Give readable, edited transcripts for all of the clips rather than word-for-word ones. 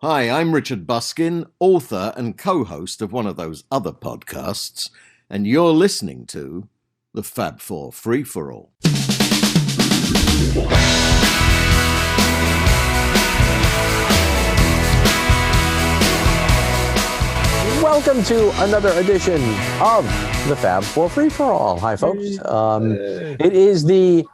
Hi, I'm Richard Buskin, author and co-host of one of those other podcasts, and you're listening to the Fab Four Free-for-All. Welcome to another edition of the Fab Four Free-for-All. Hi, folks. It is the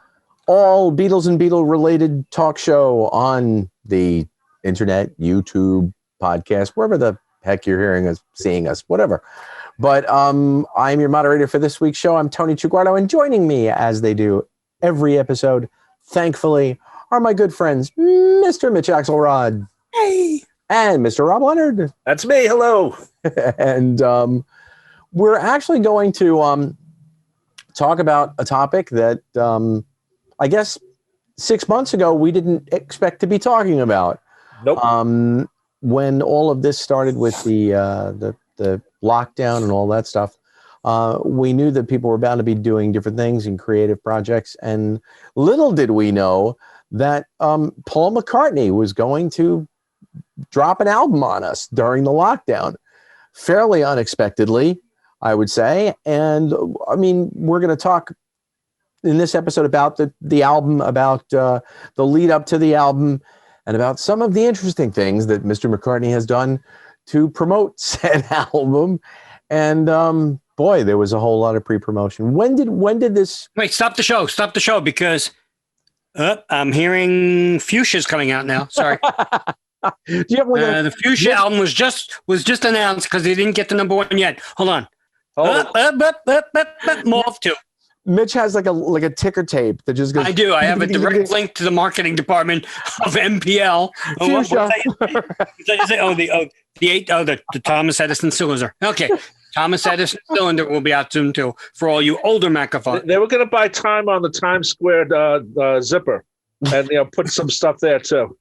all Beatles and Beatle-related talk show on the internet, YouTube, podcast, wherever the heck you're hearing us, seeing us, whatever. But I'm your moderator for this week's show. I'm Tony Chiguardo, and joining me, as they do every episode, thankfully, are my good friends, Mr. Mitch Axelrod. Hey. And Mr. Rob Leonard. That's me. Hello. And we're actually going to talk about a topic that I guess 6 months ago we didn't expect to be talking about. Nope. When all of this started with the lockdown and all that stuff, we knew that people were bound to be doing different things and creative projects. And little did we know that Paul McCartney was going to drop an album on us during the lockdown, fairly unexpectedly, I would say. And I mean, we're going to talk in this episode about the album, about the lead up to the album, and about some of the interesting things that Mr. McCartney has done to promote said album. And boy, there was a whole lot of pre-promotion. When did this? Wait, stop the show, because I'm hearing Fuchsia's coming out now. Sorry. Do you have the Fuchsia album was just announced because they didn't get the number one yet. Hold on. Morph to. Mitch has like a ticker tape that just goes. I do. I have a direct link to the marketing department of MPL. The Thomas Edison cylinder. Okay. Thomas Edison cylinder will be out soon too for all you older microphones. They were going to buy time on the Times Square zipper and put some stuff there too.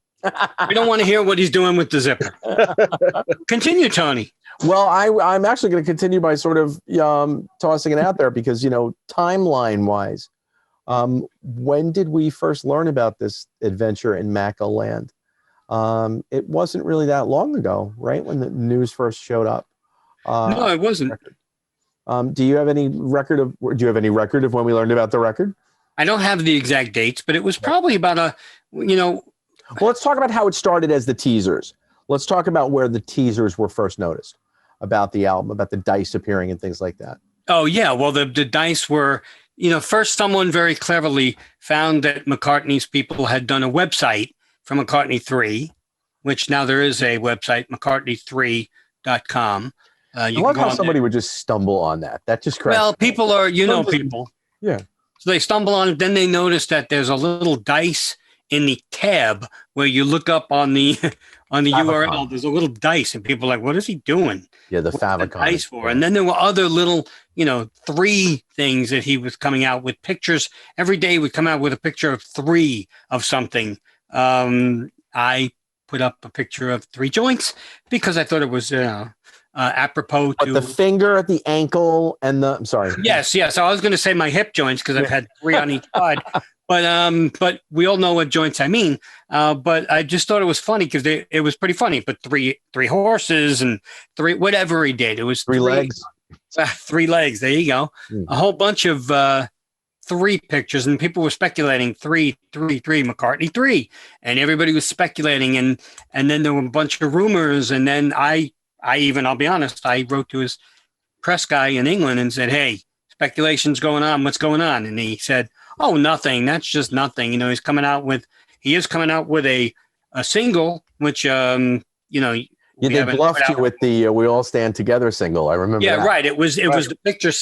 We don't want to hear what he's doing with the zipper. Continue, Tony. Well, I'm actually going to continue by sort of tossing it out there because, timeline-wise, when did we first learn about this adventure in Macca Land? It wasn't really that long ago, right, when the news first showed up. No, it wasn't. Do you have any record of when we learned about the record? I don't have the exact dates, but it was probably about Well, let's talk about how it started as the teasers. Let's talk about where the teasers were first noticed about the album, about the dice appearing and things like that. Oh, yeah. Well, the dice were, first someone very cleverly found that McCartney's people had done a website for McCartney III, which now there is a website, McCartney3.com. I love how somebody would just stumble on that. That just cracks. Well, people are, people. Yeah. So they stumble on it. Then they notice that there's a little dice in the tab where you look up on the URL, there's a little dice, and people are like, what is he doing? Yeah, the favicon. Dice for. And then there were other little, 3 things that he was coming out with pictures. Every day he would come out with a picture of 3 of something. I put up a picture of 3 joints because I thought it was apropos to the finger, the ankle, and I'm sorry. Yes. I was going to say my hip joints because I've had 3 on each side. But we all know what joints I mean. But I just thought it was funny because it was pretty funny. But three horses and 3 whatever he did. It was 3 legs. 3 legs. There you go. A whole bunch of 3 pictures, and people were speculating 3, McCartney III, and everybody was speculating, and then there were a bunch of rumors, and then I'll be honest, I wrote to his press guy in England and said, hey, speculation's going on. What's going on? And he said, oh, nothing. That's just nothing. He is coming out with a single, which, they bluffed you with the We All Stand Together single. I remember that. Right. It was the picture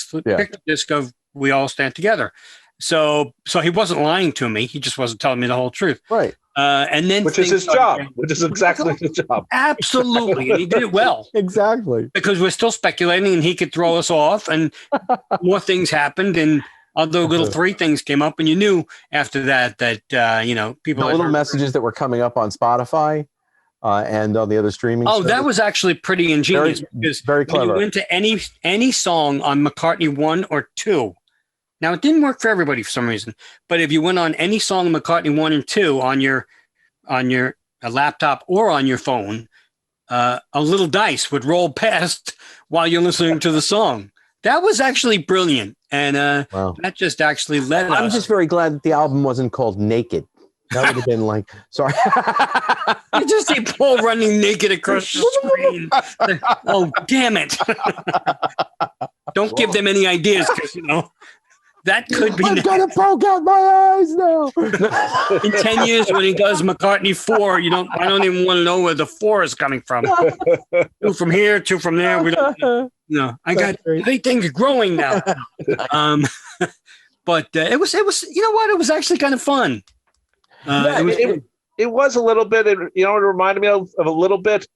disc of We All Stand Together. So he wasn't lying to me. He just wasn't telling me the whole truth. Right. And then which is his job, which is exactly his job. Absolutely. And he did it well. Exactly. Because we're still speculating and he could throw us off, and more things happened, and other little 3 things came up, and you knew after that people the little messages that were coming up on Spotify and on the other streaming. Oh, that was actually pretty ingenious because very clever. When you went to any song on McCartney 1 or 2. Now, it didn't work for everybody for some reason, but if you went on any song McCartney 1 and 2 on your laptop or on your phone, a little dice would roll past while you're listening to the song. That was actually brilliant. And that just actually led us. I'm just very glad that the album wasn't called Naked. That would have been like, sorry. You just see Paul running naked across the screen. Oh, damn it. Don't give them any ideas, because, that could be. I'm going to poke out my eyes now. In 10 years, when he does McCartney IV, I don't even want to know where the 4 is coming from. 2 from here, 2 from there. We don't. I got 8 things growing now. But it was. You know what? It was actually kind of fun. It was a little bit. It reminded me of a little bit.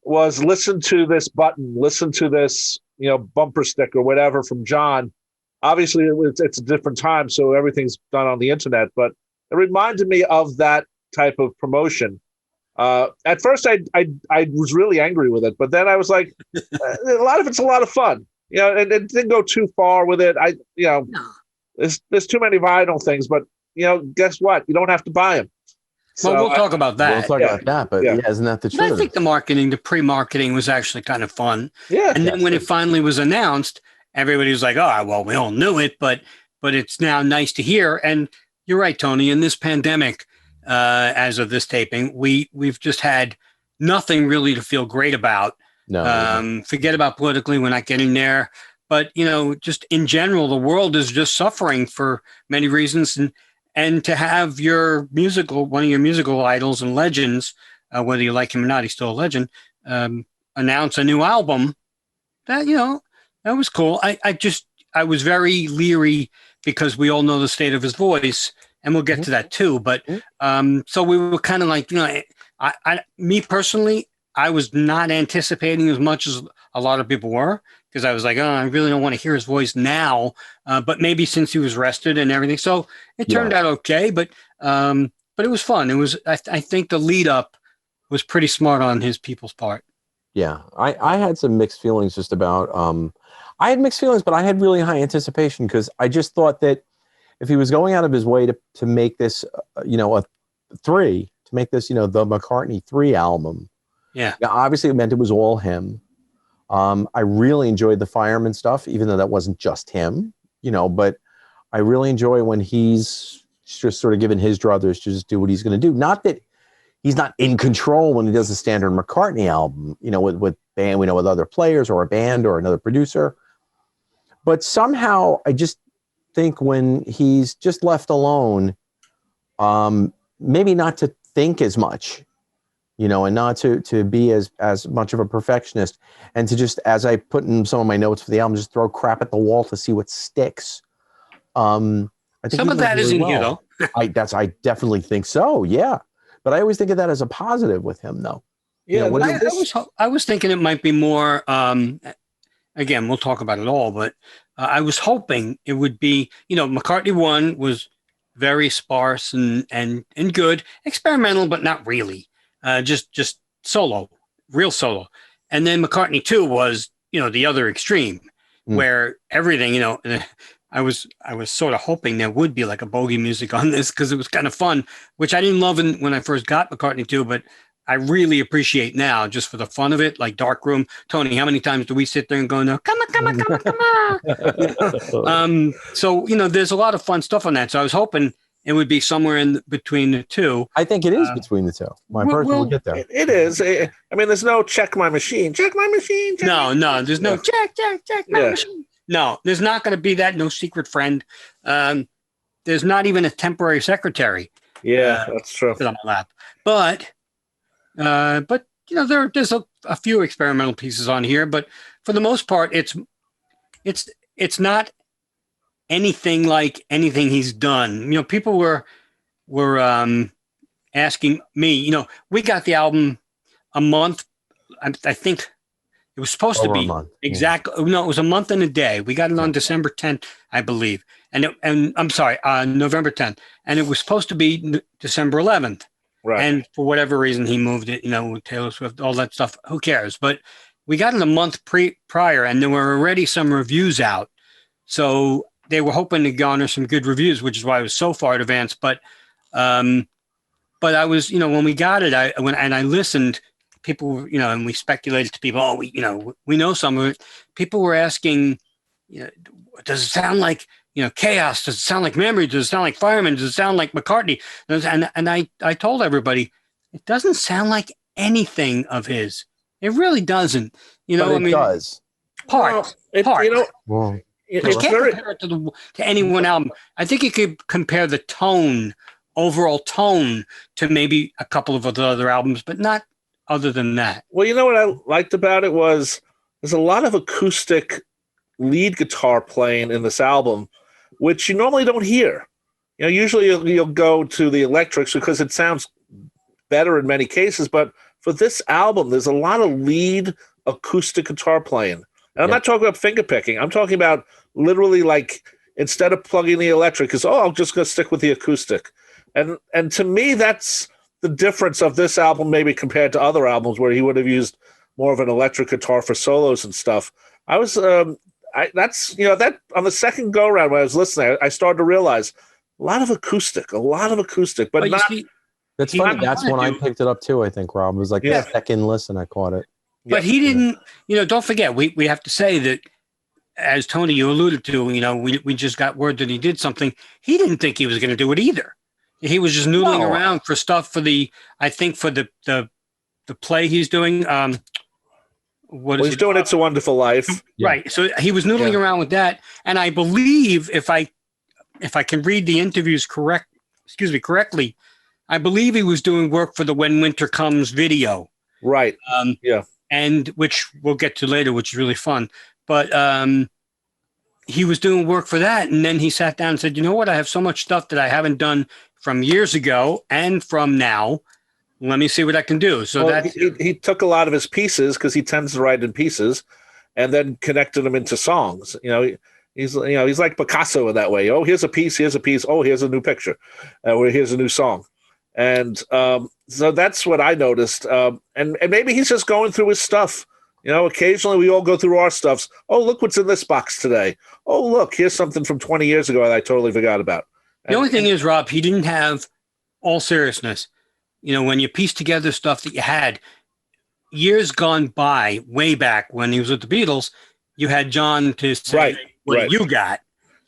Was listen to this button, listen to this, bumper stick or whatever from John. Obviously, it's a different time, so everything's done on the internet. But it reminded me of that type of promotion. At first, I was really angry with it, but then I was like, a lot of it's a lot of fun, and it didn't go too far with it. There's too many vinyl things, but guess what? You don't have to buy them. So we'll talk about that. We'll talk about that, but isn't that the truth? I think the pre-marketing was actually kind of fun. Yeah. And then when it finally was announced, everybody was like, "Oh, well, we all knew it, but it's now nice to hear." And you're right, Tony. In this pandemic, as of this taping, we've just had nothing really to feel great about. No. Forget about politically; we're not getting there. But just in general, the world is just suffering for many reasons, and to have one of your musical idols and legends, whether you like him or not, he's still a legend, announce a new album. That was cool. I was very leery because we all know the state of his voice, and we'll get to that too. But so we were kind of like, me personally, I was not anticipating as much as a lot of people were, because I was like, I really don't want to hear his voice now. But maybe since he was rested and everything, so it turned out okay. But it was fun. It was. I think the lead up was pretty smart on his people's part. Yeah, I had some mixed feelings just about. I had mixed feelings, but I had really high anticipation, because I just thought that if he was going out of his way to make this, the McCartney III album. Yeah. Now, obviously, it meant it was all him. I really enjoyed the Fireman stuff, even though that wasn't just him, but I really enjoy when he's just sort of given his druthers to just do what he's going to do. Not that he's not in control when he does a standard McCartney album, with band, with other players or a band or another producer. But somehow I just think when he's just left alone, maybe not to think as much, and not to be as much of a perfectionist, and to just, as I put in some of my notes for the album, just throw crap at the wall to see what sticks. I think some of that is in here, though. I definitely think so. Yeah. But I always think of that as a positive with him, though. Yeah. I was thinking it might be more, again, we'll talk about it all, but I was hoping it would be, McCartney I was very sparse and good, experimental, but not really. Just solo, real solo. And then McCartney II was, the other extreme, where everything, I was sort of hoping there would be like a bogey music on this, because it was kind of fun, which I didn't love when I first got McCartney II, but I really appreciate now, just for the fun of it, like Dark Room. Tony, how many times do we sit there and go, no, come on. So, there's a lot of fun stuff on that. So I was hoping it would be somewhere in between the two. I think it is between the two. We'll get there. It is. I mean, there's no check my machine. Check my machine. No, there's no check my machine. No, there's not going to be that. No secret friend. There's not even a temporary secretary. Yeah, that's true. On my lap. But there's a few experimental pieces on here. But for the most part, it's not anything like anything he's done. People were asking me. We got the album a month. I think it was supposed to be exactly. Yeah. No, it was a month and a day. We got it on December 10th, I believe, and I'm sorry, November 10th, and it was supposed to be December 11th. Right. And for whatever reason, he moved it. With Taylor Swift, all that stuff. Who cares? But we got it a month prior, and there were already some reviews out. So they were hoping to garner some good reviews, which is why it was so far in advance. But I was, when we got it, I listened, people, and we speculated to people, we know some of it. People were asking, does it sound like, Chaos? Does it sound like Memory? Does it sound like Fireman? Does it sound like McCartney? And I told everybody, it doesn't sound like anything of his. It really doesn't. But it does. Part. It's Can't very compare it to any one album. I think you could compare the overall tone, to maybe a couple of the other albums, but not other than that. Well, you know what I liked about it was there's a lot of acoustic lead guitar playing in this album, which you normally don't hear. Usually you'll go to the electrics because it sounds better in many cases, but for this album, there's a lot of lead acoustic guitar playing. And I'm not talking about finger picking. I'm talking about literally, like, instead of plugging the electric, I'm just going to stick with the acoustic. And to me, that's the difference of this album maybe compared to other albums where he would have used more of an electric guitar for solos and stuff. I was that on the second go round when I was listening, I started to realize a lot of acoustic, but not. That's funny. That's when I picked it up too. I think, Rob, it was like the second listen I caught it. But he didn't. Don't forget, we have to say that, as Tony, you alluded to, we just got word that he did something. He didn't think he was going to do it either. He was just noodling around for stuff for the play he's doing. He's doing It's a Wonderful Life. Right. So he was noodling around with that. And I believe if I can read the interviews correctly, I believe he was doing work for the When Winter Comes video. Right. And which we'll get to later, which is really fun. But he was doing work for that. And then he sat down and said, you know what? I have so much stuff that I haven't done from years ago and from now. Let me see what I can do. So he took a lot of his pieces, because he tends to write in pieces, and then connected them into songs. He's like Picasso in that way. Oh, here's a piece. Oh, here's a new picture. Or here's a new song. And so that's what I noticed. And maybe he's just going through his stuff. Occasionally we all go through our stuffs. Oh, look what's in this box today. Oh, look, here's something from 20 years ago that I totally forgot about. The only thing is, Rob, he didn't have, all seriousness, when you piece together stuff that you had years gone by, way back when he was with the Beatles, you had John to say, what you got?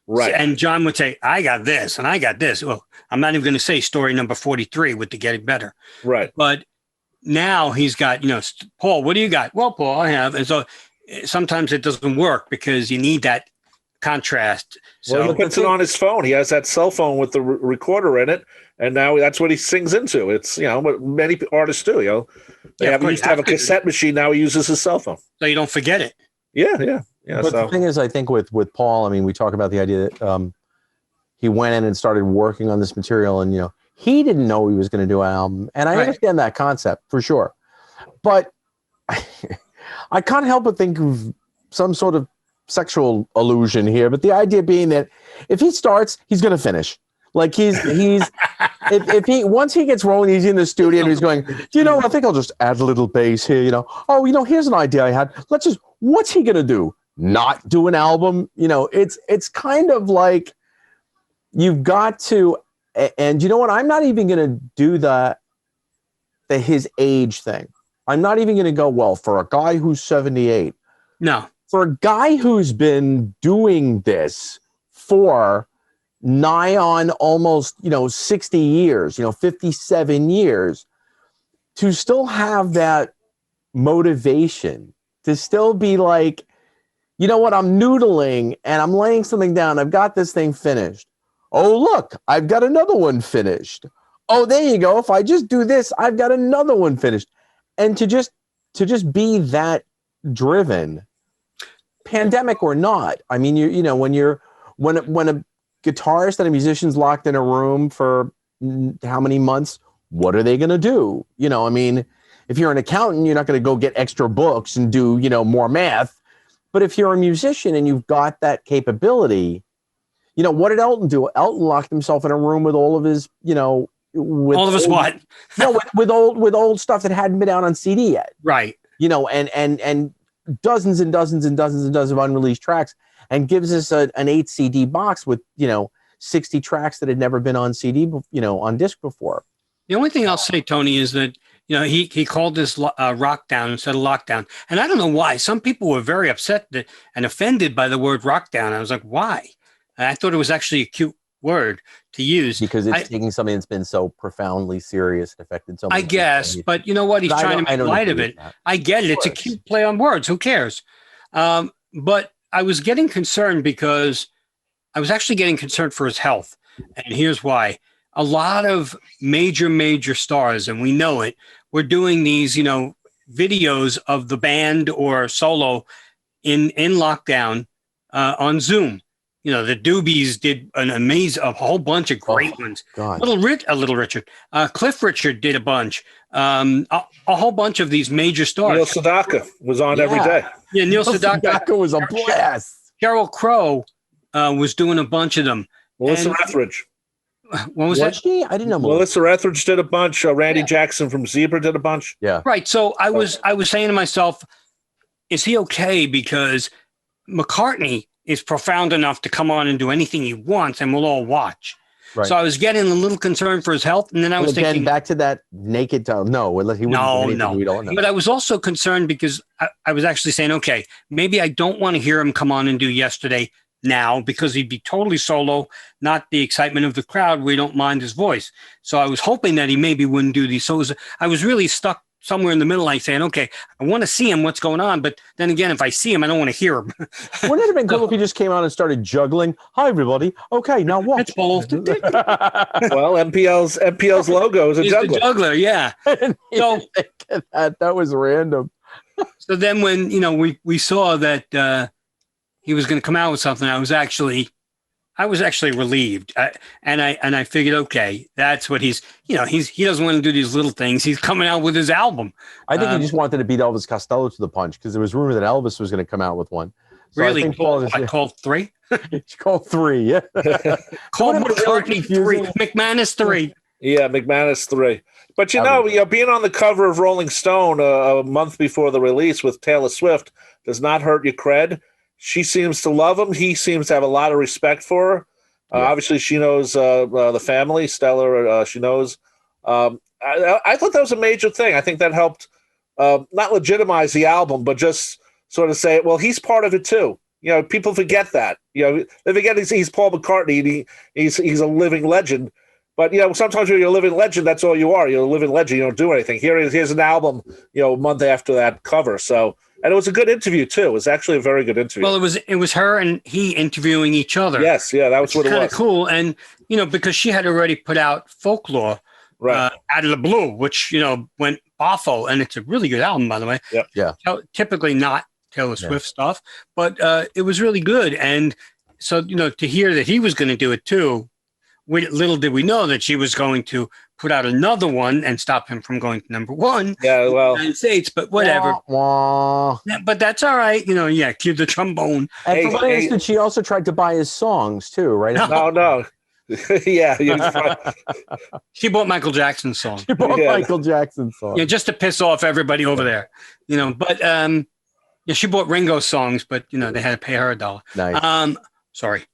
Right. And John would say, I got this and I got this. Well, I'm not even going to say story number 43 with the Getting Better. Right. But now he's got, Paul, what do you got? Well, Paul, I have. And so sometimes it doesn't work because you need that contrast. So he puts it on his phone. He has that cell phone with the recorder in it, and now that's what he sings into. It's what many artists do. They used to have a cassette machine. Now he uses his cell phone, so you don't forget it. Yeah. But the thing is, I think with Paul, we talk about the idea that he went in and started working on this material, and he didn't know he was going to do an album, and I understand that concept for sure, but I can't help but think of some sort of sexual allusion here. But the idea being that if he starts, he's going to finish. Like he's if he once he gets rolling, he's in the studio and he's going, I think I'll just add a little bass here. Here's an idea I had. What's he going to do? Not do an album? It's kind of like you've got to. And you know what? I'm not even going to do his age thing. I'm not even going to go, well, for a guy who's 78. No. For a guy who's been doing this for nigh on almost, 60 years, 57 years, to still have that motivation, to still be like, you know what, I'm noodling and I'm laying something down. I've got this thing finished. Oh, look, I've got another one finished. Oh, there you go. If I just do this, I've got another one finished. And to just be that driven, pandemic or not. When a guitarist and a musician's locked in a room for how many months, what are they going to do? If you're an accountant, you're not going to go get extra books and do, more math. But if you're a musician and you've got that capability, what did Elton do? Elton locked himself in a room with all of his, with all of his what? No, with old stuff that hadn't been out on CD yet. Right. And dozens and dozens and dozens and dozens of unreleased tracks, and gives us an 8 CD box with 60 tracks that had never been on CD, on disc before. The only thing I'll say, Tony, is that he called this rock down instead of lockdown. And I don't know why. Some people were very upset and offended by the word rock down. I was like, why? And I thought it was actually a cute word to use. Because it's taking something that's been so profoundly serious and affected so many I guess, but you know what? He's trying to make light of it. I get it. It's a cute play on words. Who cares? But I was getting concerned because I was actually getting concerned for his health. And here's why. A lot of major stars, and we know it, were doing these, videos of the band or solo in lockdown on Zoom. The Doobies did a whole bunch of great ones. God. Little Richard, Cliff Richard did a bunch. A whole bunch of these major stars. Neil Sedaka was on every day. Yeah, Neil Sedaka was a blast. Sheryl Crow was doing a bunch of them. Melissa Etheridge. What was that? She? I didn't know. Melissa Etheridge did a bunch. Randy Jackson from Zebra did a bunch. Yeah. Right. So I was saying to myself, is he okay? Because McCartney is profound enough to come on and do anything he wants, and we'll all watch. Right. So I was getting a little concerned for his health, and then I was thinking back to that naked tone. No, he wouldn't. No. We don't know. But I was also concerned because I was actually saying, okay, maybe I don't want to hear him come on and do Yesterday now because he'd be totally solo, not the excitement of the crowd. We don't mind his voice. So I was hoping that he maybe wouldn't do these. So I was really stuck somewhere in the middle, like saying, okay, I want to see him, what's going on. But then again, if I see him, I don't want to hear him. Wouldn't it have been cool if he just came out and started juggling? Hi, everybody. Okay, now what? It's both. Well, MPL's logo is a juggler. The juggler, yeah. So that was random. So then when, we saw that he was going to come out with something, I was actually relieved. And I figured, okay, that's what he doesn't want to do these little things. He's coming out with his album. I think he just wanted to beat Elvis Costello to the punch because there was rumor that Elvis was going to come out with one. So really? I called 3? He called 3, yeah. Called McCartney 3, McManus 3. Yeah, McManus 3. But being on the cover of Rolling Stone a month before the release with Taylor Swift does not hurt your cred. She seems to love him. He seems to have a lot of respect for her. Obviously, she knows the family. Stellar, she knows. I thought that was a major thing. I think that helped not legitimize the album, but just sort of say, well, he's part of it too. People forget that. They forget he's Paul McCartney. And he's a living legend. But sometimes when you're a living legend, that's all you are. You're a living legend. You don't do anything. Here's an album. A month after that cover. So. And it was a good interview too. It was actually a very good interview. Well, it was her and he interviewing each other. Yes, yeah, that was what it was. Kind of cool, and because she had already put out Folklore, right, Out of the Blue, which went awful, and it's a really good album, by the way. Yep. Yeah. Typically not Taylor Swift stuff, but it was really good, and so to hear that he was going to do it too. Little did we know that she was going to put out another one and stop him from going to number 1. Yeah, well, in the United States, but whatever. Wah. Yeah, but that's all right. Cue the trombone. And from what I understood, she also tried to buy his songs too, right? No. Yeah. She bought Michael Jackson's song. She bought Michael Jackson's song. Yeah, just to piss off everybody over there. But she bought Ringo's songs, but they had to pay her $1. Nice. Sorry.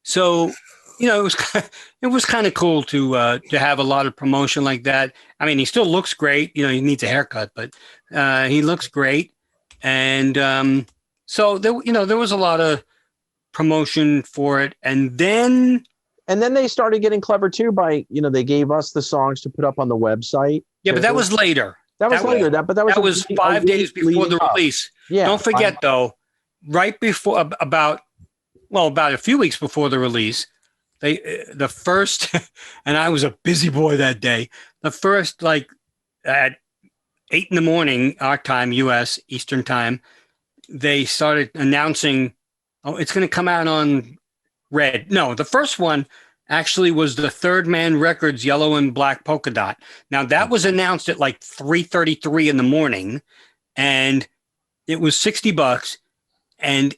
So it was kind of cool to have a lot of promotion like that. I mean, he still looks great. He needs a haircut, but he looks great. And so there was a lot of promotion for it. And then they started getting clever too by they gave us the songs to put up on the website. Yeah, but that was later. That was 5 days before the release. Yeah. Don't forget though, right before about a few weeks before the release. The first, and I was a busy boy that day. The first, at 8 a.m, our time, U.S. Eastern time, they started announcing, it's going to come out on Red. No, the first one actually was the Third Man Records Yellow and Black Polka Dot. Now that was announced at 3:33 in the morning, and it was $60, and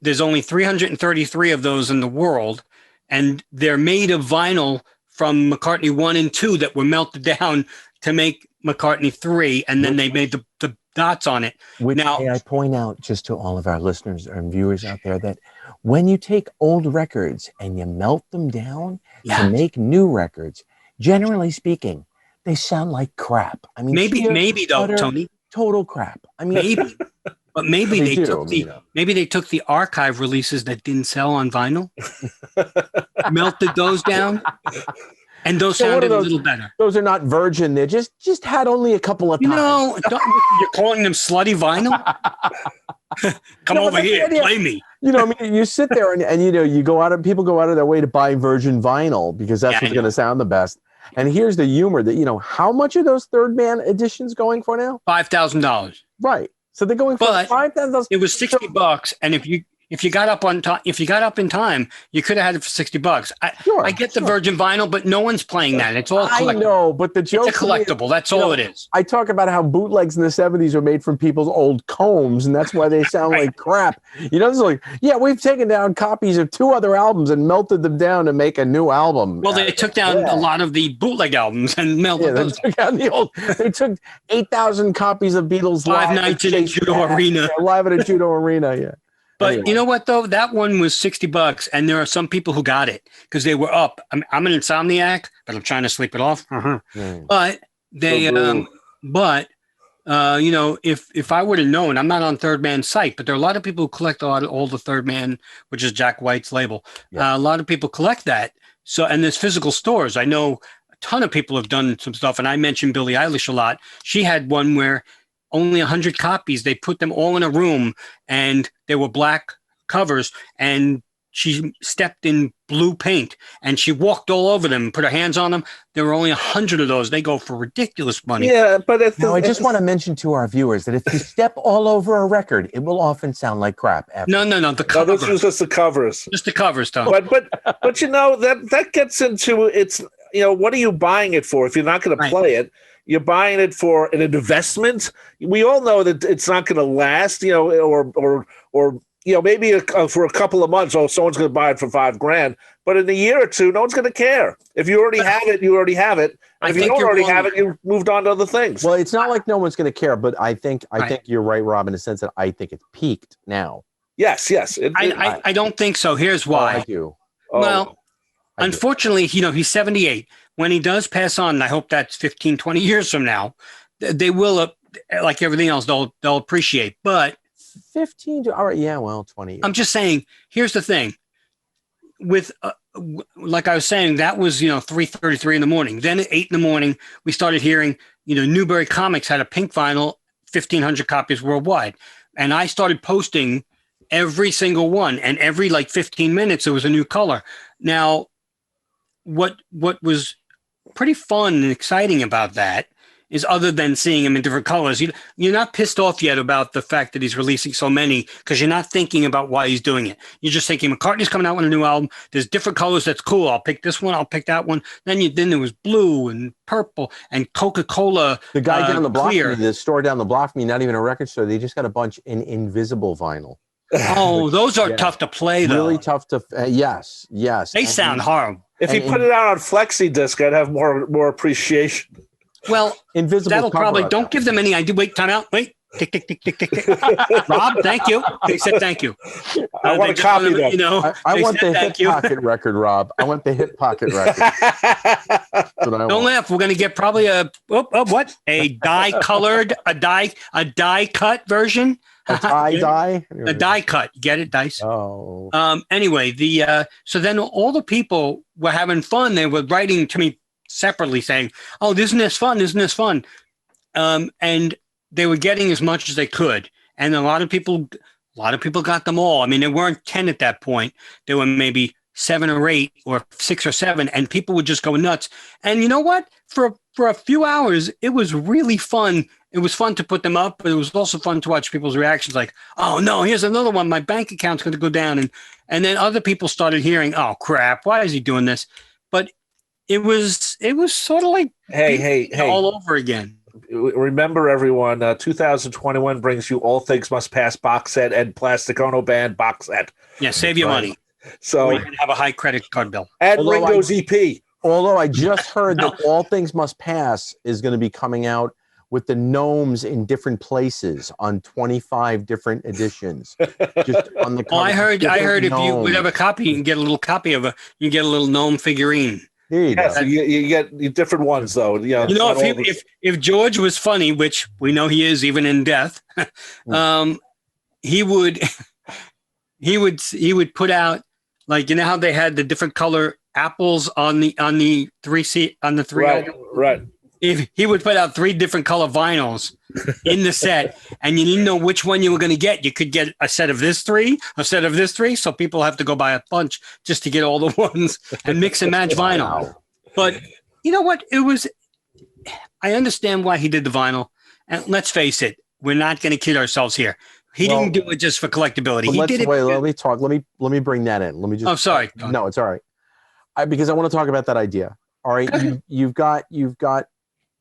there's only 333 of those in the world. And they're made of vinyl from McCartney 1 and 2 that were melted down to make McCartney 3, and then they made the dots on it. May I point out just to all of our listeners and viewers out there that when you take old records and you melt them down to make new records, generally speaking, they sound like crap. I mean, maybe though, Tony, total crap. I mean, maybe, but maybe they took maybe they took the archive releases that didn't sell on vinyl, melted those down, and those sounded a little better. Those are not virgin. They just had only a couple of times. You're calling them slutty vinyl? Come over here, play me. I mean, you sit there and you go out, and people go out of their way to buy virgin vinyl because that's what's going to sound the best. And here's the humor that, how much are those third man editions going for now? $5,000. Right. So they're going for $5,000. It was $60, and if you got up in time, you could have had it for $60. I get the virgin vinyl, but no one's playing that. It's all collectible. I know, but the joke it's a collectible. That's all it is. I talk about how bootlegs in the 70s were made from people's old combs, and that's why they sound like crap. It's like, we've taken down copies of 2 other albums and melted them down to make a new album. Well, they took down a lot of the bootleg albums and melted those. They took 8,000 copies of Beatles Live Nights in a Judo Arena. Live at a Judo Arena, yeah. But anyway. You know what, though? That one was $60, and there are some people who got it because they were up. I'm an insomniac, but I'm trying to sleep it off. But they, if I would have known, I'm not on Third Man's site, but there are a lot of people who collect all the Third Man, which is Jack White's label. Yeah. A lot of people collect that. So, and there's physical stores. I know a ton of people have done some stuff, and I mentioned Billie Eilish a lot. She had one where only 100 copies. They put them all in a room, and they were black covers, and she stepped in blue paint, and she walked all over them, put her hands on them. There were only 100 of those. They go for ridiculous money. Yeah, but I just want to mention to our viewers that if you step all over a record, it will often sound like crap. No, the covers. This was just the covers. Just the covers, Tom. But that gets into it's. What are you buying it for if you're not going to play it? You're buying it for an investment. We all know that it's not going to last, or maybe for a couple of months. Oh, someone's going to buy it for $5,000. But in a year or two, no one's going to care. If you already have it, you already have it. And if you don't already have it, you've moved on to other things. Well, it's not like no one's going to care, but I think you're right, Rob, in the sense that I think it's peaked now. Yes. I don't think so. Here's why. I do. Well, unfortunately, he's 78. When he does pass on, and I hope that's 15, 20 years from now, they will, like everything else, they'll appreciate. But 15 to, all right, 20 years. I'm just saying, here's the thing. With, like I was saying, that was, 3:33 in the morning. Then at 8 in the morning, we started hearing, Newbury Comics had a pink vinyl, 1,500 copies worldwide. And I started posting every single one. And every 15 minutes, there was a new color. Now, what was pretty fun and exciting about that is, other than seeing him in different colors, you're not pissed off yet about the fact that he's releasing so many, because you're not thinking about why he's doing it. You're just thinking, McCartney's coming out with a new album. There's different colors. That's cool. I'll pick this one. I'll pick that one. Then there was blue and purple and Coca-Cola. The guy down the block, clear. The store down the block from me, not even a record store. They just got a bunch in invisible vinyl. Oh, those are tough to play, though. Really tough to. Yes. They sound horrible. If you put it out on flexi disc, I'd have more appreciation. Well, invisible. That'll probably don't give them any idea. Wait, time out. Wait. Tick, tick, tick, tick, tick, tick. Rob, thank you. They said thank you. I want to copy that. I want the hip pocket record, Rob. I want the hip pocket record. Don't laugh. We're going to get probably a die cut version. A tie-dye? A die cut. Get it, Dice? Oh. Anyway, so then all the people were having fun. They were writing to me separately saying, "Oh, isn't this fun? Isn't this fun?" And they were getting as much as they could. And a lot of people got them all. I mean, there weren't 10 at that point. There were maybe 7 or 8 or 6 or 7, and people would just go nuts. And you know what? For a few hours, it was really fun. It was fun to put them up, but it was also fun to watch people's reactions like, oh, no, here's another one. My bank account's going to go down. And then other people started hearing, oh, crap, why is he doing this? But it was sort of like all over again. Remember, everyone, 2021 brings you All Things Must Pass box set and Plastic Ono Band box set. Yeah, save your money. So you can have a high credit card bill. And Ringo's EP. Although I just heard that All Things Must Pass is going to be coming out with the gnomes in different places on 25 different editions. Just on the cover. I heard if you would have a copy, you can get a little copy of you get a little gnome figurine. Here you go. So you get different ones though. If George was funny, which we know he is even in death, he would put out, like, you know how they had the different color apples on the 3 right. If he would put out 3 different color vinyls in the set, and you didn't know which one you were going to get. You could get a set of this 3, a set of this 3. So people have to go buy a bunch just to get all the ones and mix and match vinyl. Wow. But you know what? I understand why he did the vinyl. And let's face it, we're not going to kid ourselves here. He didn't do it just for collectability. He did it. Wait, let me talk. Let me bring that in. Let me just. Oh, sorry. No, it's all right. Because I want to talk about that idea. All right, you've got,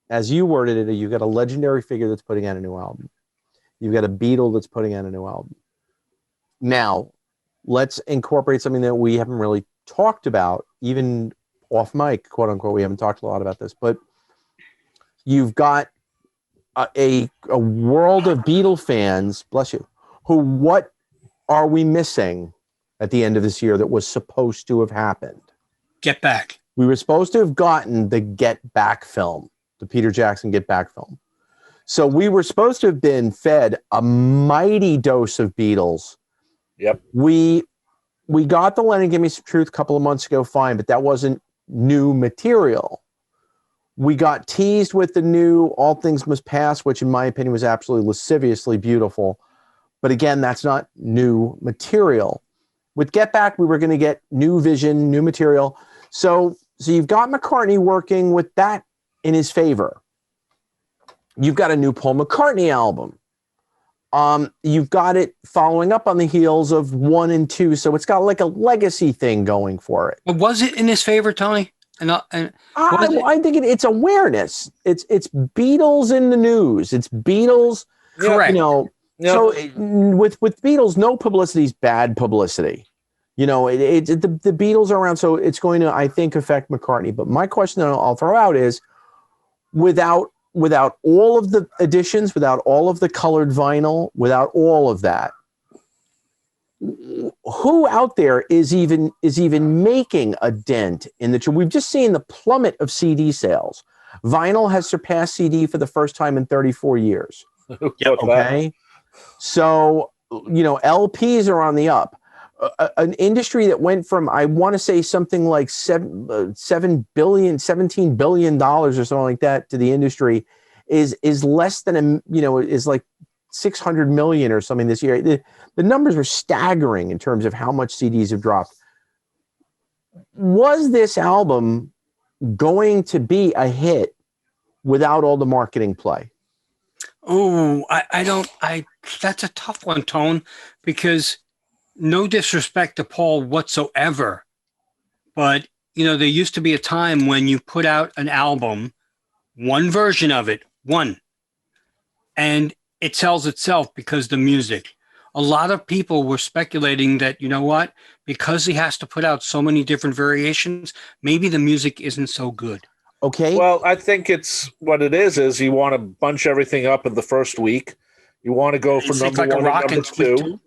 as you worded it, you've got a legendary figure that's putting out a new album. You've got a Beatle that's putting out a new album. Now, let's incorporate something that we haven't really talked about, even off mic, quote unquote. We haven't talked a lot about this, but you've got a world of Beatle fans, bless you, what are we missing at the end of this year that was supposed to have happened? Get Back. We were supposed to have gotten the Get Back film, the Peter Jackson Get Back film. So we were supposed to have been fed a mighty dose of Beatles. Yep. We got the Lennon Give Me Some Truth a couple of months ago, fine, but that wasn't new material. We got teased with the new All Things Must Pass, which in my opinion was absolutely lasciviously beautiful. But again, that's not new material. With Get Back, we were going to get new vision, new material. So you've got McCartney working with that in his favor. You've got a new Paul McCartney album. You've got it following up on the heels of 1 and 2. So it's got like a legacy thing going for it. But was it in his favor, Tony? I think it's awareness. It's Beatles in the news. It's Beatles. Correct. So with Beatles, no publicity is bad publicity. The Beatles are around, so it's going to, I think, affect McCartney. But my question that I'll throw out is, without all of the additions, without all of the colored vinyl, without all of that, who out there is even making a dent in the? We've just seen the plummet of CD sales. Vinyl has surpassed CD for the first time in 34 years. Okay, so LPs are on the up. An industry that went from, I want to say something like $17 billion or something like that to the industry is less than is like 600 million or something this year. The numbers are staggering in terms of how much CDs have dropped. Was this album going to be a hit without all the marketing play? Oh, that's a tough one, Tone, because no disrespect to Paul whatsoever, but there used to be a time when you put out an album, one version of it, and it sells itself because the music. A lot of people were speculating that, because he has to put out so many different variations, maybe the music isn't so good. Okay. Well, I think it's what it is you want to bunch everything up in the first week. You want to go from number 1 to number 2.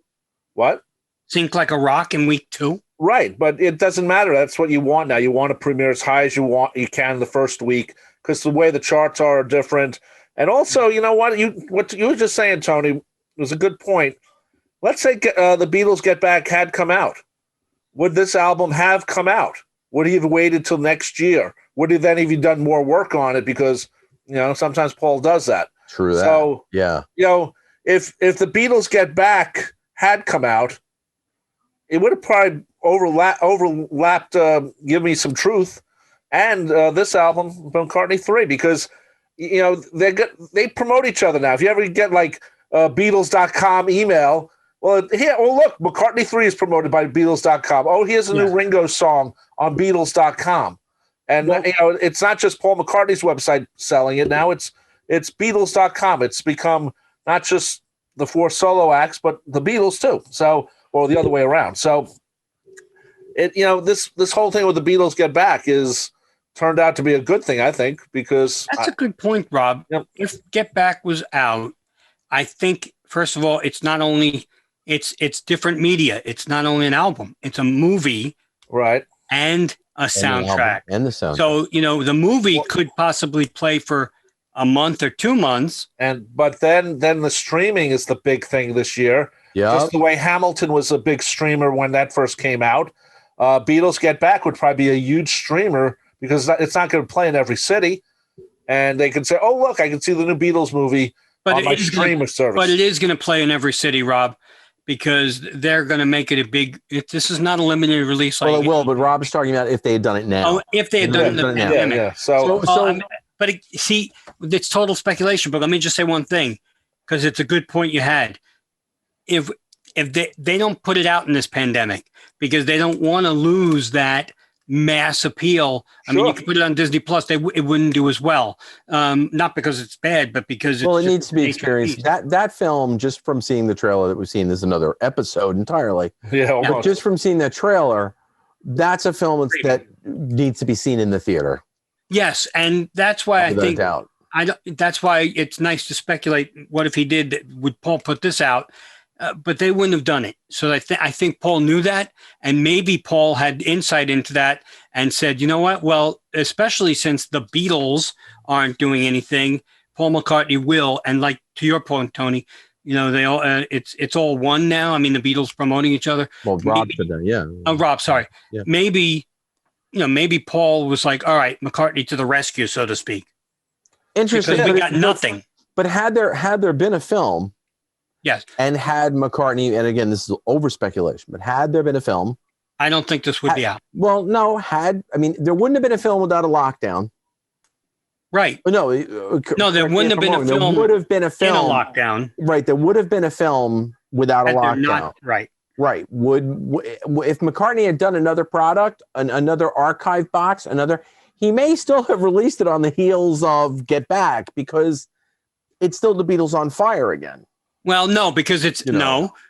What? Sync like a rock in week 2. Right, but it doesn't matter. That's what you want now. You want to premiere as high as you can the first week, because the way the charts are different. And also, what you were just saying, Tony, was a good point. Let's say the Beatles Get Back had come out. Would this album have come out? Would he have waited till next year? Would he then have done more work on it? Because sometimes Paul does that. True that. So yeah, if the Beatles Get Back had come out, it would have probably overlapped Give Me Some Truth and this album, McCartney III, because they promote each other now. If you ever get like Beatles.com email, look, McCartney III is promoted by Beatles.com. Oh, here's a new Ringo song on Beatles.com. And it's not just Paul McCartney's website selling it now. It's Beatles.com. It's become not just the 4 solo acts, but the Beatles too. So, or the other way around. So, this whole thing with the Beatles Get Back is turned out to be a good thing, I think, because that's a good point, Rob. Yep. If Get Back was out, I think first of all, it's not only it's different media. It's not only an album; it's a movie, right? And a soundtrack. And the soundtrack. So, the movie could possibly play for a month or 2 months. But then the streaming is the big thing this year. Yeah. Just the way Hamilton was a big streamer when that first came out. Beatles Get Back would probably be a huge streamer because it's not going to play in every city. And they can say, oh, look, I can see the new Beatles movie on my streamer service. But it is going to play in every city, Rob, because they're going to make it a big. This is not a limited release. Well, it will, but Rob's talking about if they had done it now. Oh, if they had done it in the pandemic. Yeah. But see, it's total speculation. But let me just say one thing, because it's a good point you had. If they don't put it out in this pandemic because they don't want to lose that mass appeal. I mean, you could put it on Disney Plus, it wouldn't do as well. Not because it's bad, but because it needs to be experienced. That film, just from seeing the trailer that we've seen, is another episode entirely. Yeah, just from seeing that trailer, that's a film that needs to be seen in the theater. Yes, and that's why Without doubt. That's why it's nice to speculate. What if he did? Would Paul put this out? But they wouldn't have done it. So I think Paul knew that, and maybe Paul had insight into that and said, you know what? Well, especially since the Beatles aren't doing anything, Paul McCartney will. And like to your point, Tony, they all it's all one now. I mean, the Beatles promoting each other. Well, Rob said that, yeah. Oh, Rob, sorry. Yeah. Maybe Paul was like, all right, McCartney to the rescue, so to speak. Interesting. Because we got nothing. But had there been a film, yes, and had McCartney, and again, this is over speculation, but had there been a film, I don't think this would be out. Well, no, there wouldn't have been a film without a lockdown. Right. No, there wouldn't have been a film. There would have been a film in a lockdown. Right. There would have been a film without a lockdown. Right. Right. If McCartney had done another product, another archive box, he may still have released it on the heels of Get Back because it's still the Beatles on fire again. Well, no, because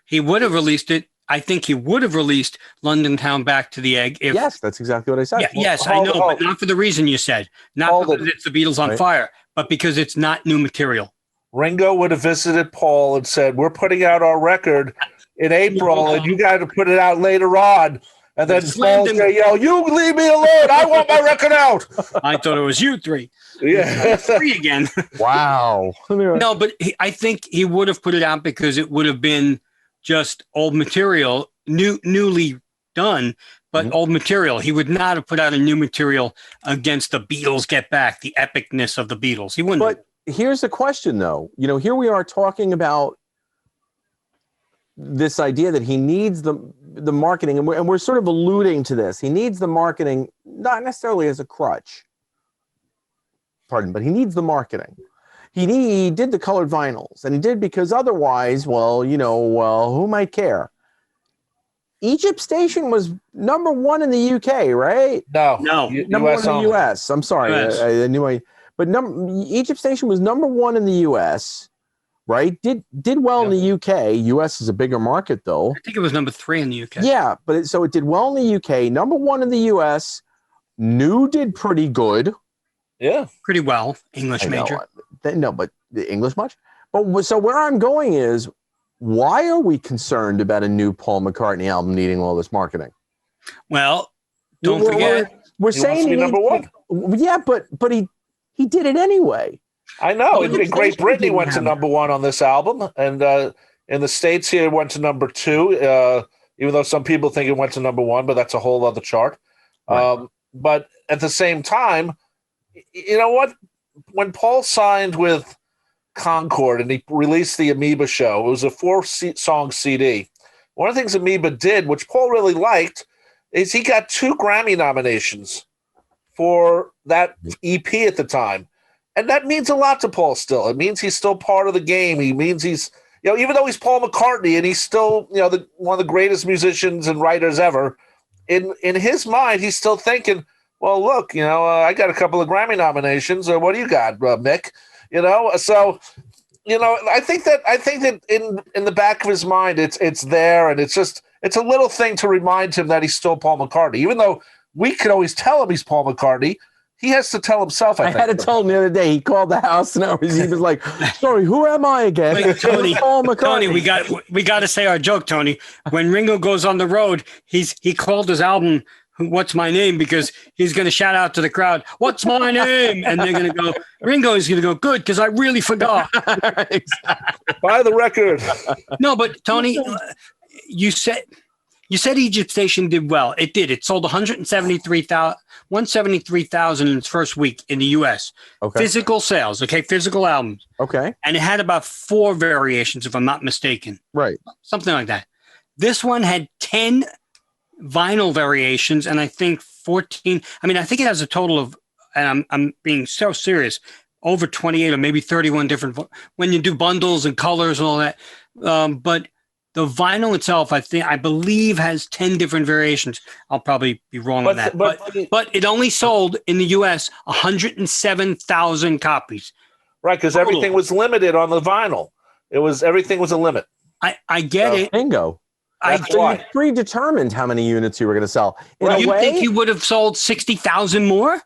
he would have released it. I think he would have released London Town Back to the Egg. Yes, that's exactly what I said. Yeah, yes, I know, but not for the reason you said. Not because it's the Beatles on fire, but because it's not new material. Ringo would have visited Paul and said, we're putting out our record in April, and you got to put it out later on. And then Paul's going to yell, you leave me alone. I want my record out. I thought it was you three. Yeah. Three again. Wow. No, but I think he would have put it out because it would have been just old material, newly done, but old material. He would not have put out a new material against the Beatles Get Back, the epicness of the Beatles. He wouldn't. But here's the question, though. Here we are talking about this idea that he needs the marketing, and we're sort of alluding to this. He needs the marketing, not necessarily as a crutch. Pardon, but he needs the marketing. He did the colored vinyls, and he did because otherwise, who might care? Egypt Station was number one in the UK, right? No, number one in the US. I'm sorry, I knew but Egypt Station was number one in the US, right? Did well in the UK. US is a bigger market, though. I think it was number 3 in the UK. Yeah, but it did well in the UK. Number one in the US. New did pretty good. Yeah, pretty well. English major. No, but the English much. But so where I'm going is, why are we concerned about a new Paul McCartney album needing all this marketing? Well, don't forget, we're saying he number one. Yeah, but he did it anyway. I know. In Great Britain, he went to number one on this album, and in the States, here it went to number 2. Even though some people think it went to number 1, but that's a whole other chart. Right. But at the same time, you know what? When Paul signed with Concord and he released the Amoeba Show, it was a 4-song CD. One of the things Amoeba did, which Paul really liked, is he got 2 Grammy nominations for that EP at the time. And that means a lot to Paul still. It means he's still part of the game. He means he's, even though he's Paul McCartney and he's still, one of the greatest musicians and writers ever, in his mind, he's still thinking, well, look, I got a couple of Grammy nominations. What do you got, Mick? So, I think that in the back of his mind, it's there, and it's a little thing to remind him that he's still Paul McCartney, even though we could always tell him he's Paul McCartney. He has to tell himself. I had to tell him the other day. He called the house, and he was like, "Sorry, who am I again?" Wait, Tony, Paul McCartney. Tony, we got to say our joke, Tony. When Ringo goes on the road, he called his album what's my name, because he's going to shout out to the crowd, what's my name? And they're going to go, Ringo is going to go, good, because I really forgot. Exactly. Buy the record. No, but Tony, you said Egypt Station did well. It did. It sold 173,000 in its first week in the U.S. Okay. Physical sales, physical albums. Okay. And it had about 4 variations, if I'm not mistaken. Right. Something like that. This one had 10 vinyl variations, and I think 14. I mean, I think it has a total of, and I'm being so serious, over 28 or maybe 31 different, when you do bundles and colors and all that. But the vinyl itself, I believe, has 10 different variations. I'll probably be wrong on that. But it only sold in the U.S. 107,000 copies. Right, because everything was limited on the vinyl. Everything was a limit. I get it. Bingo. That's So why. you predetermined how many units you were going to sell. In a You way, think you would have sold 60,000 more?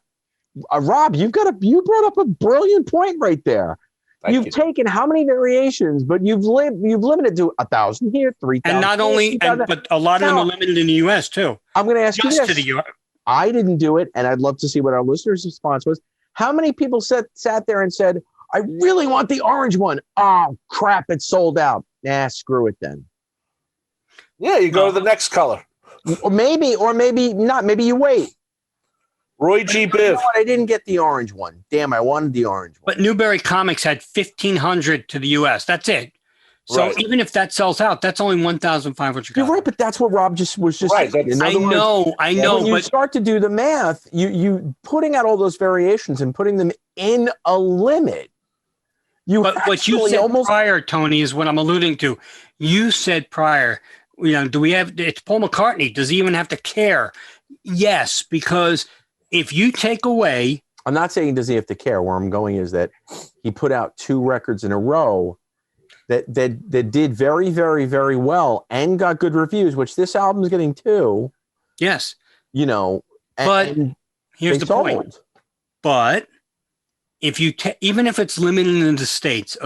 Rob, you brought up a brilliant point right there. Thank You've you. taken how many variations, but you've limited to 1,000 here, 3,000. And not only, but a lot of them are limited in the U.S. too. I'm going to ask you Just this. to the U.S. I didn't do it, and I'd love to see what our listeners' response was. How many people sat there and said, I really want the orange one. Oh, crap, it's sold out. Nah, screw it then. Yeah, you go to the next color. Or maybe not. Maybe you wait. Roy G. You know Biv. what? I didn't get the orange one. Damn, I wanted the orange one. But Newberry Comics had 1,500 to the U.S. That's it. So Right. even if that sells out, that's only 1,500. You're right, but that's what Rob was just Right, saying. In I other words, know, when you but start to do the math, you putting out all those variations and putting them in a limit. what you actually said almost prior, Tony, is what I'm alluding to. You said prior, do we have, it's Paul McCartney. Does he even have to care? Yes, because if you take away, I'm not saying does he have to care. Where I'm going is that he put out 2 records in a row that did very, very, very well and got good reviews, which this album is getting too. yes, But here's the point. But if you even if it's limited in the States,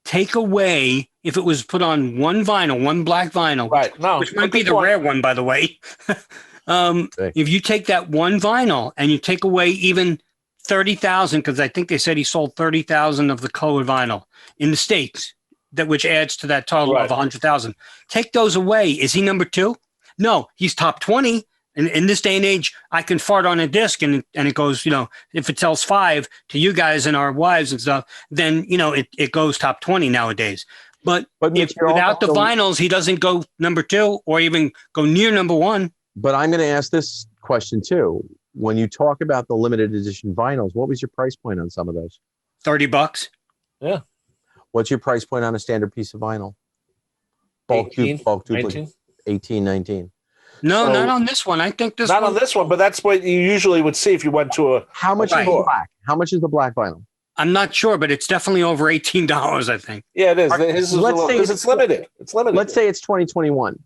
take away, if it was put on one vinyl, one black vinyl, Right. No, which might be the rare one, by the way. If you take that one vinyl and you take away even 30,000, because I think they said he sold 30,000 of the colored vinyl in the States, which adds to that total of 100,000. Take those away. Is he number 2? No, he's top 20. And in this day and age, I can fart on a disc and it goes, if it sells 5 to you guys and our wives and stuff, then, it goes top 20 nowadays. But if without the vinyls, he doesn't go number 2 or even go near number 1. But I'm going to ask this question too. When you talk about the limited edition vinyls, what was your price point on some of those? $30. Yeah. What's your price point on a standard piece of vinyl? Bulk 18, duplicate, 19. 18, 19. No, So- not on this one. I think this Not one. on this one, but that's what you usually would see if you went to a. How much is Right. the black? How much is the black vinyl? I'm not sure, but it's definitely over $18, I think. Yeah, it is. His is Let's say because it's limited. It's limited. Let's say it's 2021.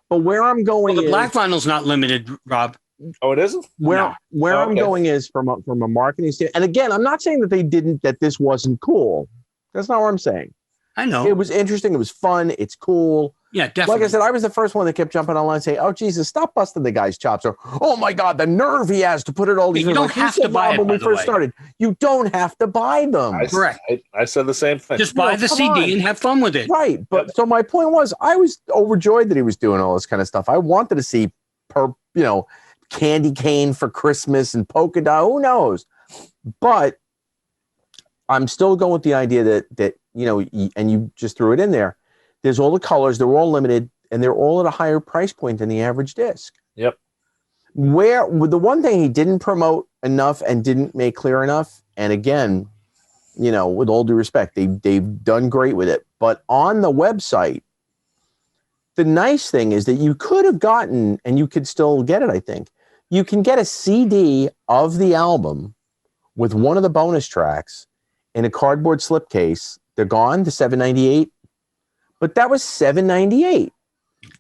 But where I'm going Well, the is black vinyl's not limited, Rob. Oh, it isn't? where Oh, I'm okay. going is from a marketing standpoint. And again, I'm not saying that this wasn't cool. That's not what I'm saying. I know. It was interesting. It was fun. It's cool. Yeah, definitely. Like I said, I was the first one that kept jumping online and saying, "Oh Jesus, stop busting the guy's chops!" Or, "Oh my God, the nerve he has to put it all these." You don't have to buy it, when by we the first way. started. You don't have to buy them, Correct. I said the same thing. Just buy the come CD on. and have fun with it. right? But so my point was, I was overjoyed that he was doing all this kind of stuff. I wanted to see, candy cane for Christmas and polka dot. Who knows? But I'm still going with the idea that and you just threw it in there. There's all the colors. They're all limited, and they're all at a higher price point than the average disc. Yep. Where the one thing he didn't promote enough and didn't make clear enough, and again, with all due respect, they've done great with it. But on the website, the nice thing is that you could have gotten, and you could still get it, I think. You can get a CD of the album with one of the bonus tracks in a cardboard slipcase. They're gone, the $7.98, but that was $7.98.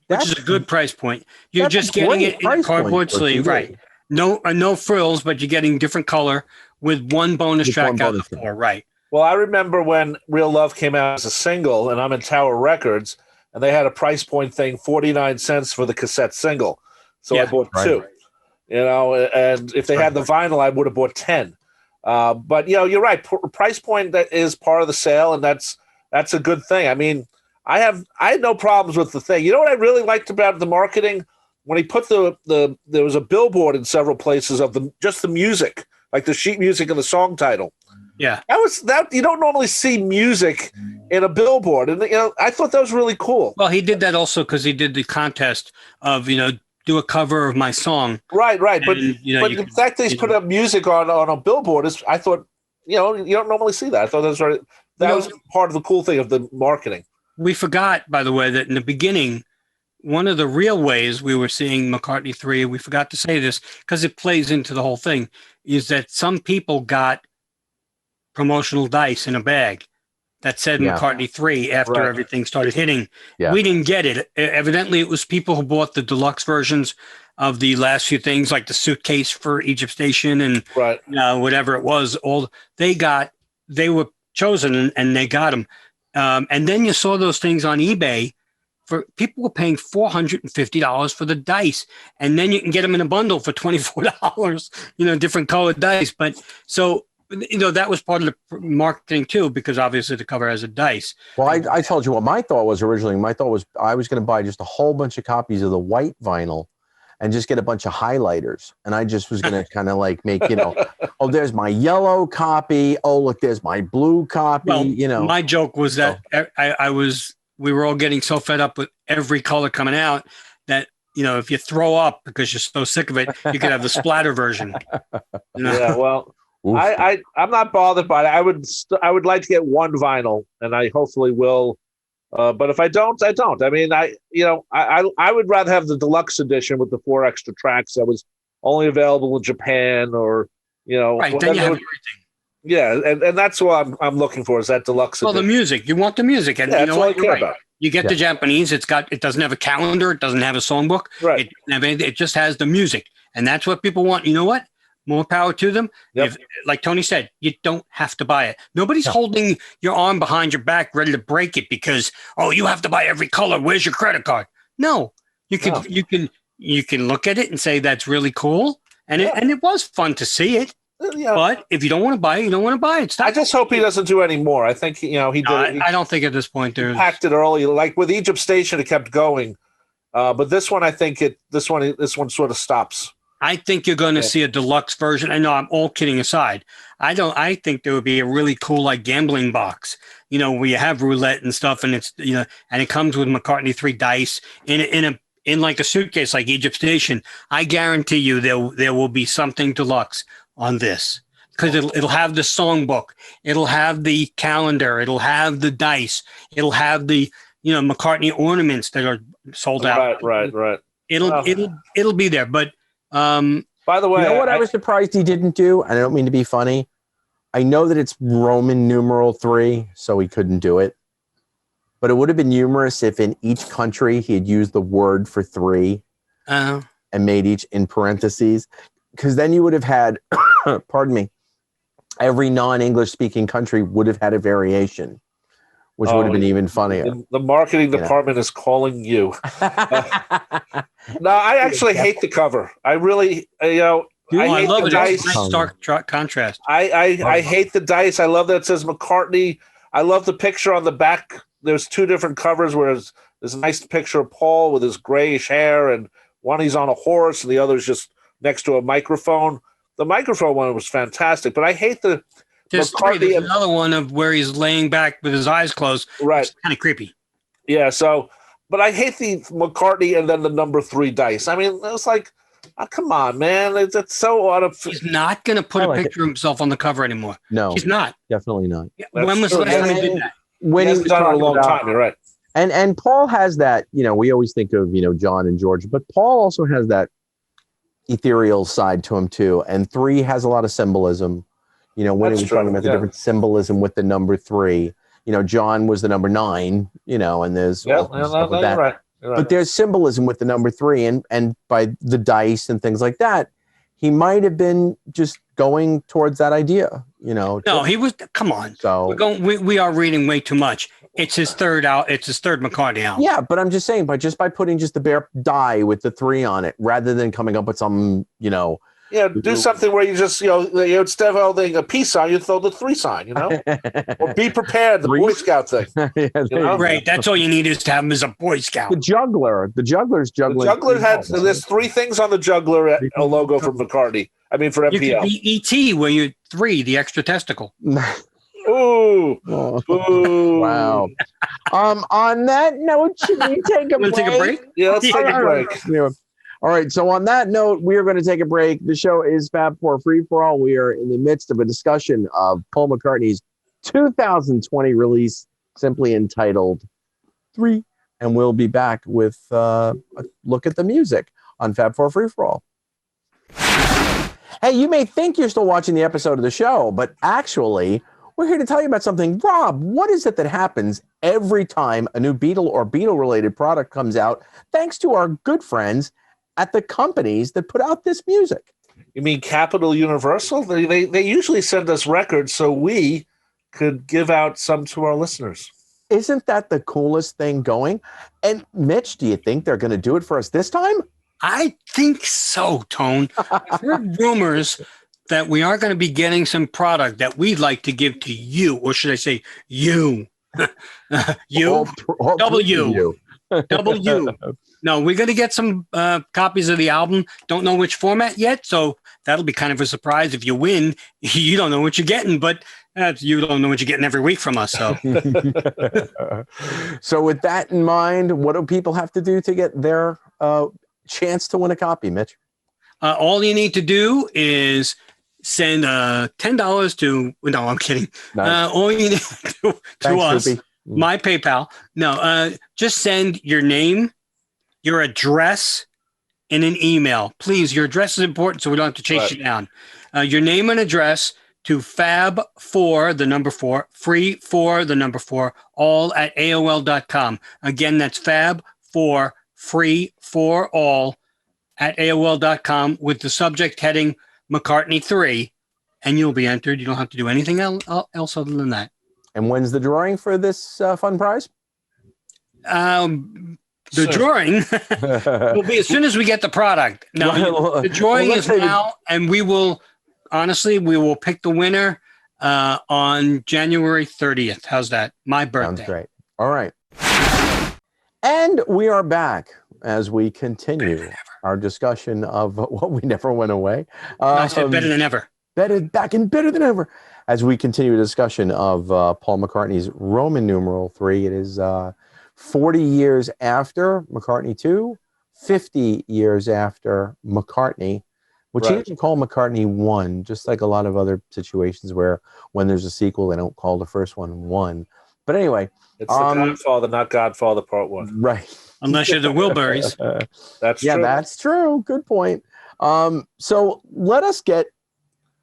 Which is a good price point. You're that's a just getting great it in a price cardboard point for sleeve, CD. right? No frills, but you're getting different color with one bonus With track one out bonus the track. floor, right? Well, I remember when Real Love came out as a single, and I'm in Tower Records, and they had a price point thing, 49 cents for the cassette single. So I Yeah. bought Right. 2. and if they had the vinyl, I would have bought 10. But you're right. Price point that is part of the sale, and that's a good thing. I mean, I had no problems with the thing. You know what I really liked about the marketing? When he put there was a billboard in several places of just the music, like the sheet music and the song title. Yeah, that you don't normally see music in a billboard, and I thought that was really cool. Well, he did that also because he did the contest of do a cover of my song. Right. And, but the fact that he's put up music on a billboard is, I thought, you don't normally see that. I thought that was part of the cool thing of the marketing. We forgot, by the way, that in the beginning, one of the real ways we were seeing McCartney III, we forgot to say this because it plays into the whole thing, is that some people got promotional dice in a bag that said McCartney III after everything started hitting. Yeah. We didn't get it. Evidently, it was people who bought the deluxe versions of the last few things, like the suitcase for Egypt Station and whatever it was. They were chosen and they got them. And then you saw those things on eBay. For people were paying $450 for the dice, and then you can get them in a bundle for $24. Different colored dice. But so that was part of the marketing too, because obviously the cover has a dice. Well, I told you what my thought was originally. My thought was I was going to buy just a whole bunch of copies of the white vinyl, and just get a bunch of highlighters, and I just was going to kind of like make oh, there's my yellow copy. Oh, look, there's my blue copy. Well, my joke was that we were all getting so fed up with every color coming out that, if you throw up because you're so sick of it, you could have the splatter version. Yeah, well, I'm not bothered by it. I would like to get one vinyl, and I hopefully will. But if I don't, I don't. I mean, I would rather have the deluxe edition with the 4 extra tracks that was only available in Japan, or right. Then you have everything. Yeah, and that's what I'm looking for, is that deluxe edition. Well, the music. You want the music, and that's what I care about. You get the Japanese. It doesn't have a calendar. It doesn't have a songbook. Right. It doesn't have anything. It just has the music, and that's what people want. You know what? More power to them. Yep. Like Tony said, you don't have to buy it. Nobody's holding your arm behind your back ready to break it because, you have to buy every color. Where's your credit card? No, you can look at it and say that's really cool, and it was fun to see it. Yeah. But if you don't want to buy it, you don't want to buy it. I just hope he doesn't do any more. I think he did. I don't think at this point he packed it early. Like with Egypt Station, it kept going, but this one, I think this one sort of stops. I think you're going to see a deluxe version. I know, I'm all kidding aside. I think there would be a really cool like gambling box, where you have roulette and stuff, and it's and it comes with McCartney III dice in like a suitcase like Egypt Station. I guarantee you there will be something deluxe on this, because it'll have the songbook, it'll have the calendar, it'll have the dice, it'll have the McCartney ornaments that are sold out. Right. It'll be there. But by the way, what I was surprised he didn't do, and I don't mean to be funny, I know that it's Roman numeral 3, so he couldn't do it, but it would have been humorous if in each country he had used the word for 3 and made each in parentheses, because then you would have had pardon me, every non-English speaking country would have had a variation, which would have been even funnier. The marketing department is calling you. No, I actually hate the cover. I really, I hate love the dice. It's a nice stark contrast. I hate the dice. I love that it says McCartney. I love the picture on the back. There's 2 different covers where there's a nice picture of Paul with his grayish hair, and one he's on a horse, and the other's just next to a microphone. The microphone one was fantastic, but I hate the There's another one of where he's laying back with his eyes closed. Right. It's kind of creepy. Yeah, but I hate the McCartney and then the number 3 dice. I mean, it's like, come on, man. It's so out of... He's not going to put a picture of himself on the cover anymore. No. He's not. Definitely not. When was the last time he did that? When he's done it a long time, you're right. And Paul has that, we always think of, John and George, but Paul also has that ethereal side to him too, and 3 has a lot of symbolism. When he was talking about the different symbolism with the number 3, John was the number 9, and there's stuff with that. Right. But there's symbolism with the number 3, and by the dice and things like that, he might have been just going towards that idea, you know. No, he was. Come on. So we are reading way too much. It's his third out. It's his third McCartney album. Yeah, but I'm just saying, by putting just the bare die with the 3 on it, rather than coming up with some, you know. Yeah, do something where you just, instead of holding a peace sign, you throw the 3 sign, you know? Or be prepared, the Boy Scout thing. Right, that's all you need is to have him as a Boy Scout. The juggler's juggling. The juggler there's 3 things on the juggler logo from McCartney. I mean, for MPL. You could be E.T. where you're 3, the extra testicle. Ooh. Wow. On that note, should we take a break? Take a break? Yeah, let's take a break. Yeah. All right. So on that note, we are going to take a break. The show is Fab Four Free for All. We are in the midst of a discussion of Paul McCartney's 2020 release, simply entitled 3. And we'll be back with a look at the music on Fab Four Free for All. Hey, you may think you're still watching the episode of the show, but actually, we're here to tell you about something. Rob, what is it that happens every time a new Beatle or Beatle-related product comes out, thanks to our good friends at the companies that put out this music? You mean Capitol Universal? They usually send us records so we could give out some to our listeners. Isn't that the coolest thing going? And Mitch, do you think they're going to do it for us this time? I think so, Tone. I've heard rumors that we are going to be getting some product that we'd like to give to you, or should I say you? You? W. No, we're going to get some copies of the album. Don't know which format yet, so that'll be kind of a surprise. If you win, you don't know what you're getting, but you don't know what you're getting every week from us. So, So with that in mind, what do people have to do to get their chance to win a copy, Mitch? All you need to do is send $10 to. No, I'm kidding. Nice. All you need to do to us, Ruby. My PayPal. No, just send your name, your address, and an email. Please, your address is important, so we don't have to chase you down. Your name and address to fab4, the number 4, free for the number 4, all at AOL.com. Again, that's fab4, free for all at AOL.com with the subject heading McCartney III, and you'll be entered. You don't have to do anything else other than that. And when's the drawing for this fun prize? The drawing will be as soon as we get the product. Now, the drawing is now, and we will pick the winner on January 30th. How's that? My birthday. Sounds great. All right. And we are back as we continue our discussion of what we never went away. I said better than ever. Better than ever. As we continue a discussion of Paul McCartney's Roman numeral 3, it is 40 years after McCartney II, 50 years after McCartney, which he didn't call McCartney 1, just like a lot of other situations where when there's a sequel, they don't call the first one 1. But anyway. It's the Godfather, not Godfather Part 1. Right. Unless you're the Wilburys. That's true. Yeah, that's true. Good point. So let us get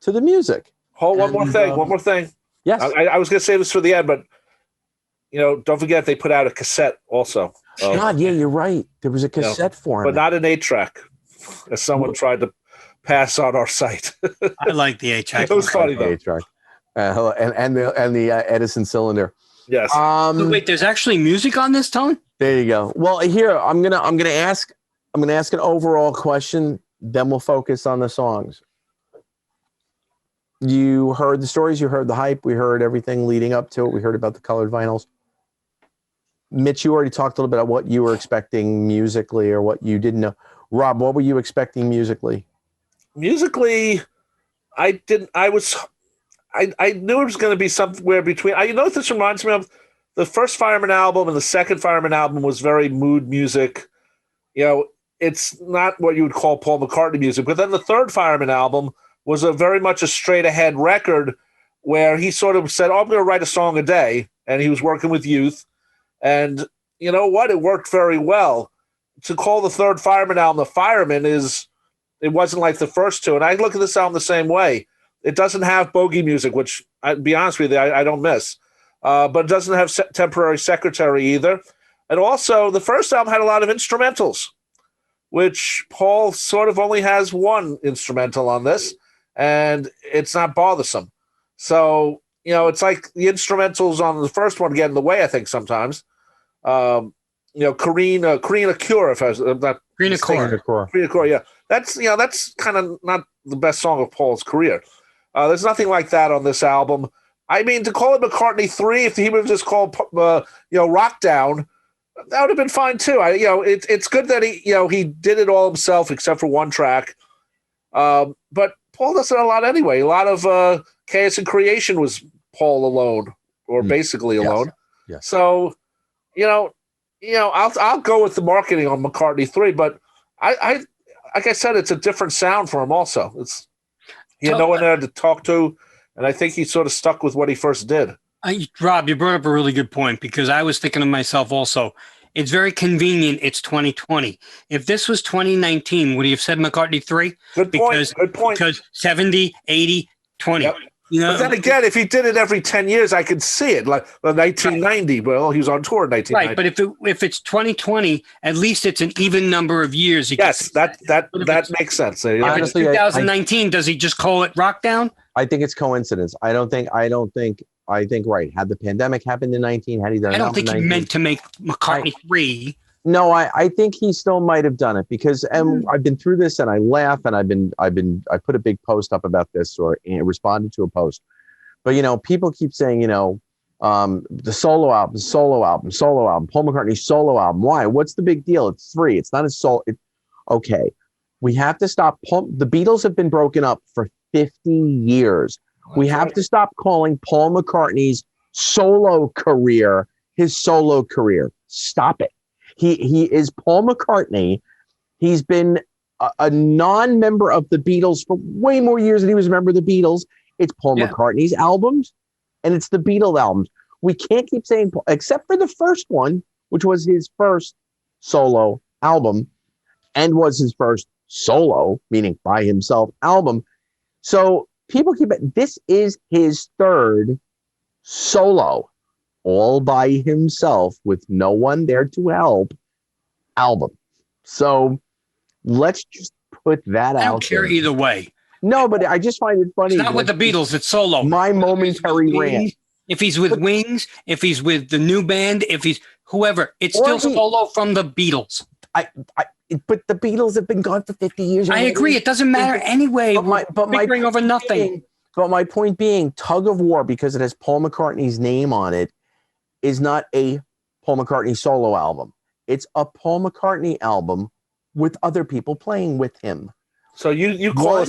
to the music. One more thing. Yes. I was going to say this for the end, but don't forget they put out a cassette also. God, yeah, you're right. There was a cassette for him. But not an 8-track, as someone tried to pass on our site. I like the 8-track. It was funny, though. 8-track. And the Edison cylinder. Yes. So wait, there's actually music on this, Tone? There you go. Well, here I'm gonna ask an overall question. Then we'll focus on the songs. You heard the stories. You heard the hype. We heard everything leading up to it. We heard about the colored vinyls. Mitch, you already talked a little bit about what you were expecting musically or what you didn't know. Rob, what were you expecting musically? Musically, I knew it was going to be somewhere between. This reminds me of the first Fireman album and the second Fireman album was very mood music. It's not what you would call Paul McCartney music. But then the third Fireman album was very much a straight-ahead record where he sort of said, I'm going to write a song a day. And he was working with youth. And you know what? It worked very well. To call the third Fireman album the Fireman it wasn't like the first two. And I look at this album the same way. It doesn't have bogey music, which, I'll be honest with you, I don't miss. But it doesn't have Temporary Secretary either. And also, the first album had a lot of instrumentals, which Paul sort of only has one instrumental on this. and it's not bothersome. So, it's like the instrumentals on the first one get in the way, I think, sometimes. Karina Cure, if I'm not Karina Core. Karina Core, yeah. That's kind of not the best song of Paul's career. There's nothing like that on this album. I mean, to call it McCartney III, if he would have just called, Rock Down, that would have been fine too. It's good that he did it all himself except for one track. But Paul does it a lot anyway. A lot of Chaos and Creation was Paul alone, or basically alone. Yes. So, I'll go with the marketing on McCartney III, but I like I said, it's a different sound for him also. It's he had no one there to talk to, and I think he sort of stuck with what he first did. Rob, you brought up a really good point, because I was thinking to myself also, it's very convenient it's 2020. If this was 2019, would he have said McCartney III? Good point. Because 70, 80, 20. Yep. But then again, if he did it every 10 years, I could see it. Like 1990, well, he was on tour in 1990. Right, but if it's 2020, at least it's an even number of years. Yes, that makes sense. Honestly, if it's 2019, does he just call it Rock Down? I think it's coincidence. I think right. Had the pandemic happened in 19, had he done? I don't think he meant to make McCartney III. No, I think he still might have done it, because I've been through this and I laugh, and I put a big post up about this, or responded to a post. But people keep saying, the solo album, Paul McCartney solo album. Why? What's the big deal? It's 3. It's not a solo. Okay. We have to stop. The Beatles have been broken up for 50 years. We have to stop calling Paul McCartney's solo career his solo career. Stop it. He is Paul McCartney. He's been a non-member of the Beatles for way more years than he was a member of the Beatles. It's Paul McCartney's albums, and it's the Beatles albums. We can't keep saying, except for the first one, which was his first solo album, and was his first solo, meaning by himself, album. So people keep it. This is his third solo, all by himself with no one there to help, album. So let's just put that out. I don't care either way. No, but I just find it funny. It's not with the Beatles, it's solo. My momentary rant. If he's with Wings, if he's with the new band, if he's whoever, it's still solo from the Beatles. But the Beatles have been gone for 50 years. I agree. It doesn't matter anyway. But my over nothing. But my point being, Tug of War, because it has Paul McCartney's name on it, is not a Paul McCartney solo album. It's a Paul McCartney album with other people playing with him. So you call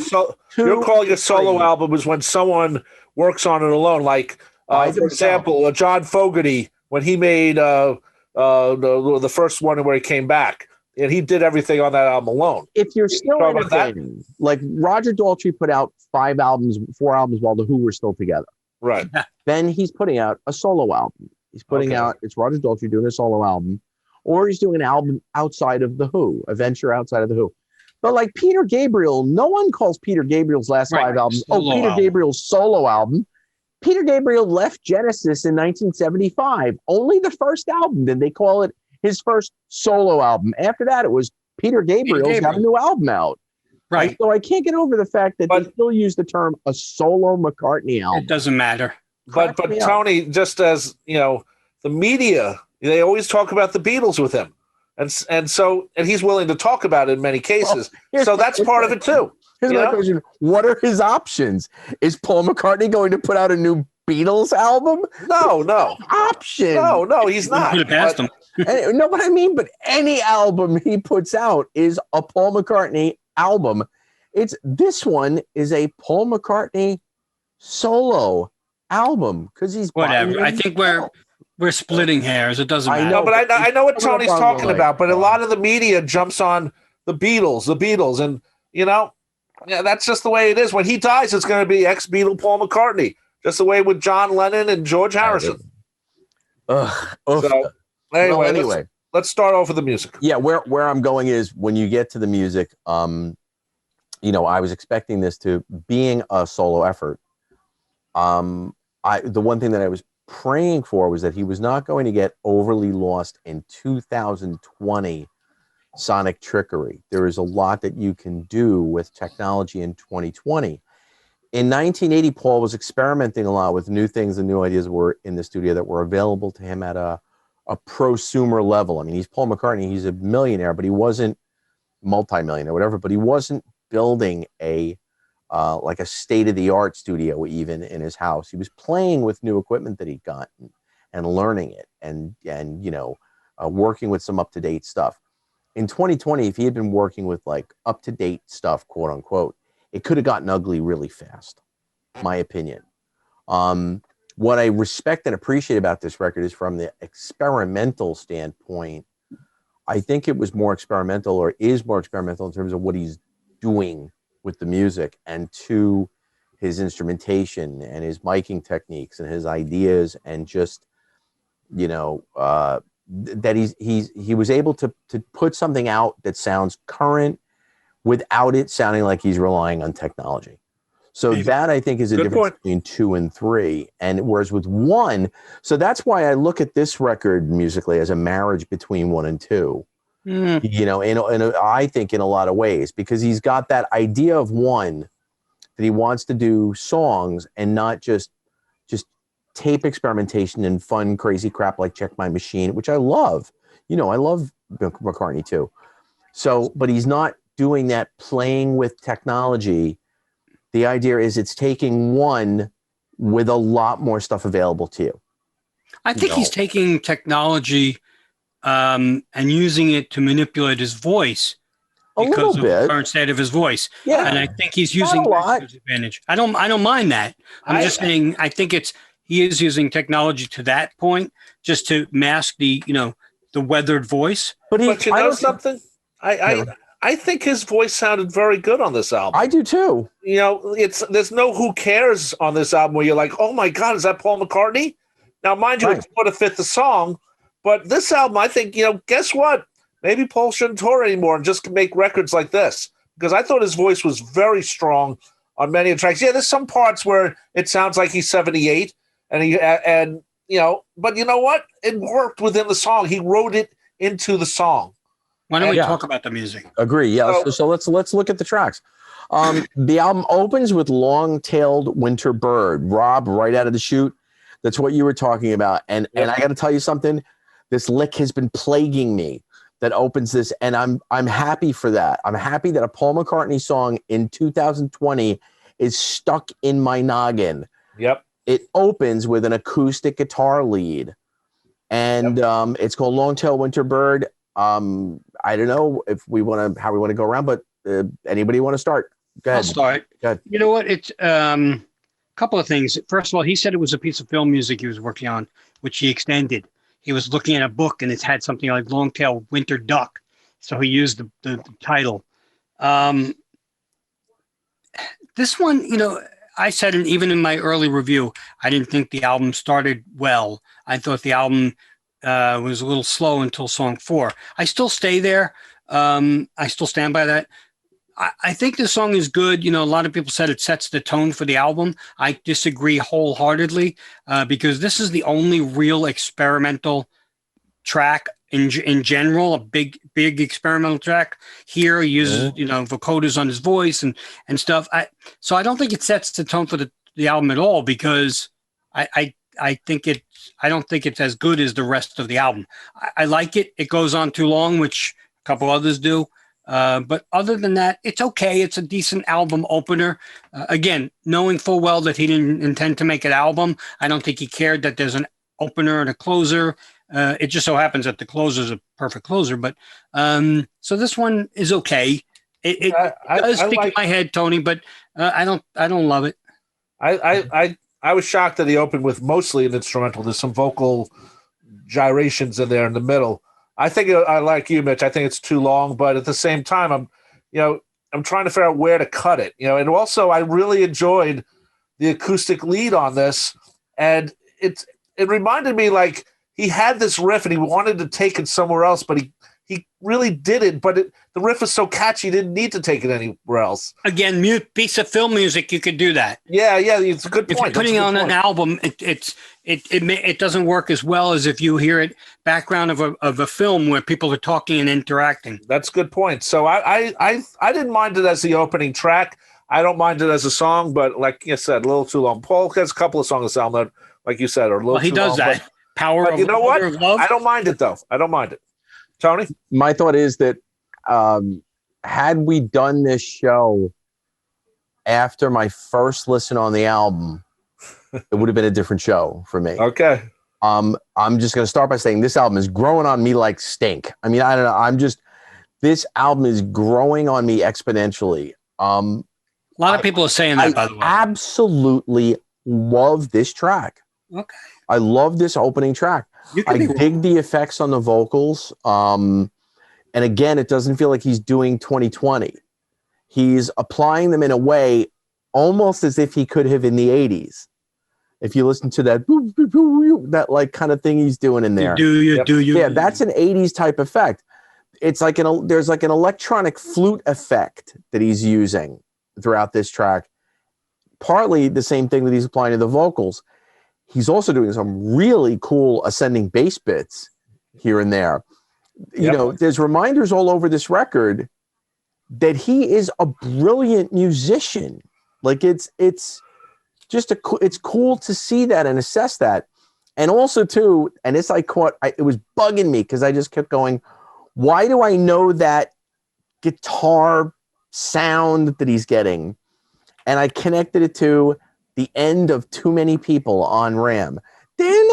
you're calling a solo album is when someone works on it alone. Like for example, John Fogerty, when he made the first one where he came back, and he did everything on that album alone. If you're still entertaining, like Roger Daltrey put out 4 albums while the Who were still together. Right. Then he's putting out a solo album. He's putting out, it's Roger Daltrey doing a solo album, or he's doing an album outside of the Who, a venture outside of the Who. But like Peter Gabriel, no one calls Peter Gabriel's last 5 albums, Peter Gabriel's solo album. Peter Gabriel left Genesis in 1975. Only the first album did they call it his first solo album. After that, it was Peter Gabriel's got a new album out. Right. So I can't get over the fact that they still use the term a solo McCartney album. It doesn't matter. But Tony, just as the media, they always talk about the Beatles with him. And he's willing to talk about it in many cases. So that's part of it too. Here's my question. What are his options? Is Paul McCartney going to put out a new Beatles album? No. Option. No, he's not. Could have passed him. No, but I mean, but any album he puts out is a Paul McCartney album. This one is a Paul McCartney solo album because he's whatever. I think we're splitting hairs. It doesn't matter. I know, but I know what Tony's talking about. But a lot of the media jumps on the Beatles, and that's just the way it is. When he dies, it's going to be ex-Beatle Paul McCartney, just the way with John Lennon and George Harrison. So anyway, let's start off with the music. Yeah, where I'm going is when you get to the music. I was expecting this to being a solo effort. The one thing that I was praying for was that he was not going to get overly lost in 2020 sonic trickery. There is a lot that you can do with technology in 2020. In 1980, Paul was experimenting a lot with new things and new ideas were in the studio that were available to him at a prosumer level. I mean, he's Paul McCartney. He's a millionaire, but he wasn't multi-millionaire, whatever. But he wasn't building like a state-of-the-art studio even in his house. He was playing with new equipment that he'd gotten and learning it and working with some up-to-date stuff. In 2020, if he had been working with like up-to-date stuff, quote unquote, it could have gotten ugly really fast, my opinion. What I respect and appreciate about this record is from the experimental standpoint, I think it was more experimental or is more experimental in terms of what he's doing with the music and to his instrumentation and his miking techniques and his ideas and just, that he was able to put something out that sounds current without it sounding like he's relying on technology. So that I think is a difference between 2 and 3. And whereas with 1, so that's why I look at this record musically as a marriage between 1 and 2. I think in a lot of ways, because he's got that idea of 1 that he wants to do songs and not just tape experimentation and fun, crazy crap like Check My Machine, which I love. I love McCartney too. So, but he's not doing that playing with technology. The idea is it's taking 1 with a lot more stuff available to you. I think he's taking technology and using it to manipulate his voice because of the current state of his voice. Yeah. And I think he's using that to his advantage. I don't mind that. I'm just saying I think he is using technology to that point just to mask the weathered voice. But you know something? I think his voice sounded very good on this album. I do too. There's no who cares on this album where you're like, oh my God, is that Paul McCartney? Now, mind you, it would have fit the song, but this album, I think, guess what? Maybe Paul shouldn't tour anymore and just make records like this, because I thought his voice was very strong on many of the tracks. Yeah, there's some parts where it sounds like he's 78, but you know what? It worked within the song. He wrote it into the song. Why don't we talk about the music? Agree. Yeah. So let's look at the tracks. The album opens with Long-Tailed Winter Bird. Rob, right out of the chute, that's what you were talking about. And I got to tell you something. This lick has been plaguing me that opens this, and I'm happy for that. I'm happy that a Paul McCartney song in 2020 is stuck in my noggin. Yep. It opens with an acoustic guitar lead, and it's called Long-Tailed Winter Bird. I don't know how we want to go around, but anybody want to start? Go ahead. I'll start. Go ahead. You know what? It's a couple of things. First of all, he said it was a piece of film music he was working on, which he extended. He was looking at a book and it had something like Long-Tailed Winter Duck. So he used the title. This one, I said, even in my early review, I didn't think the album started well. I thought the album was a little slow until song 4. I still stay there. I still stand by that. I think the song is good. A lot of people said it sets the tone for the album. I disagree wholeheartedly because this is the only real experimental track in general, a big experimental track. Here he uses, vocoders on his voice and stuff. So I don't think it sets the tone for the album at all because I don't think it's as good as the rest of the album. I like it. It goes on too long, which a couple others do. But other than that, it's okay. It's a decent album opener. Again, knowing full well that he didn't intend to make an album, I don't think he cared that there's an opener and a closer. It just so happens that the closer is a perfect closer. But so this one is okay. It does stick in my head, Tony, but I don't love it. I was shocked that he opened with mostly an instrumental. There's some vocal gyrations in there in the middle. I think I like you, Mitch. I think it's too long, but at the same time, I'm trying to figure out where to cut it. And also I really enjoyed the acoustic lead on this, and it reminded me like he had this riff and he wanted to take it somewhere else, but he really didn't. But the riff is so catchy, he didn't need to take it anywhere else. Again, piece of film music, you could do that. Yeah, it's a good point. If you're putting on an album, it doesn't work as well as if you hear it background of a film where people are talking and interacting. That's a good point. So I didn't mind it as the opening track. I don't mind it as a song, but like you said, a little too long. Paul has a couple of songs that sound that, like you said, are a little too long. Well, he does that. But you know what? Of Love. I don't mind it, though. I don't mind it. Tony? My thought is that had we done this show after my first listen on the album, it would have been a different show for me. Okay. I'm just going to start by saying this album is growing on me like stink. I mean, I don't know. This album is growing on me exponentially. A lot of people are saying that, by the way. I absolutely love this track. Okay. I love this opening track. I dig the effects on the vocals. And again, it doesn't feel like he's doing 2020. He's applying them in a way almost as if he could have in the 80s. If you listen to that like kind of thing he's doing in there. Do you? Yeah, that's an 80s type effect. It's like there's like an electronic flute effect that he's using throughout this track. Partly the same thing that he's applying to the vocals. He's also doing some really cool ascending bass bits here and there. You know, there's reminders all over this record that he is a brilliant musician. Like it's just it's cool to see that and assess that. And also too, and this it was bugging me because I just kept going, why do I know that guitar sound that he's getting? And I connected it to the end of Too Many People on Ram. Yeah,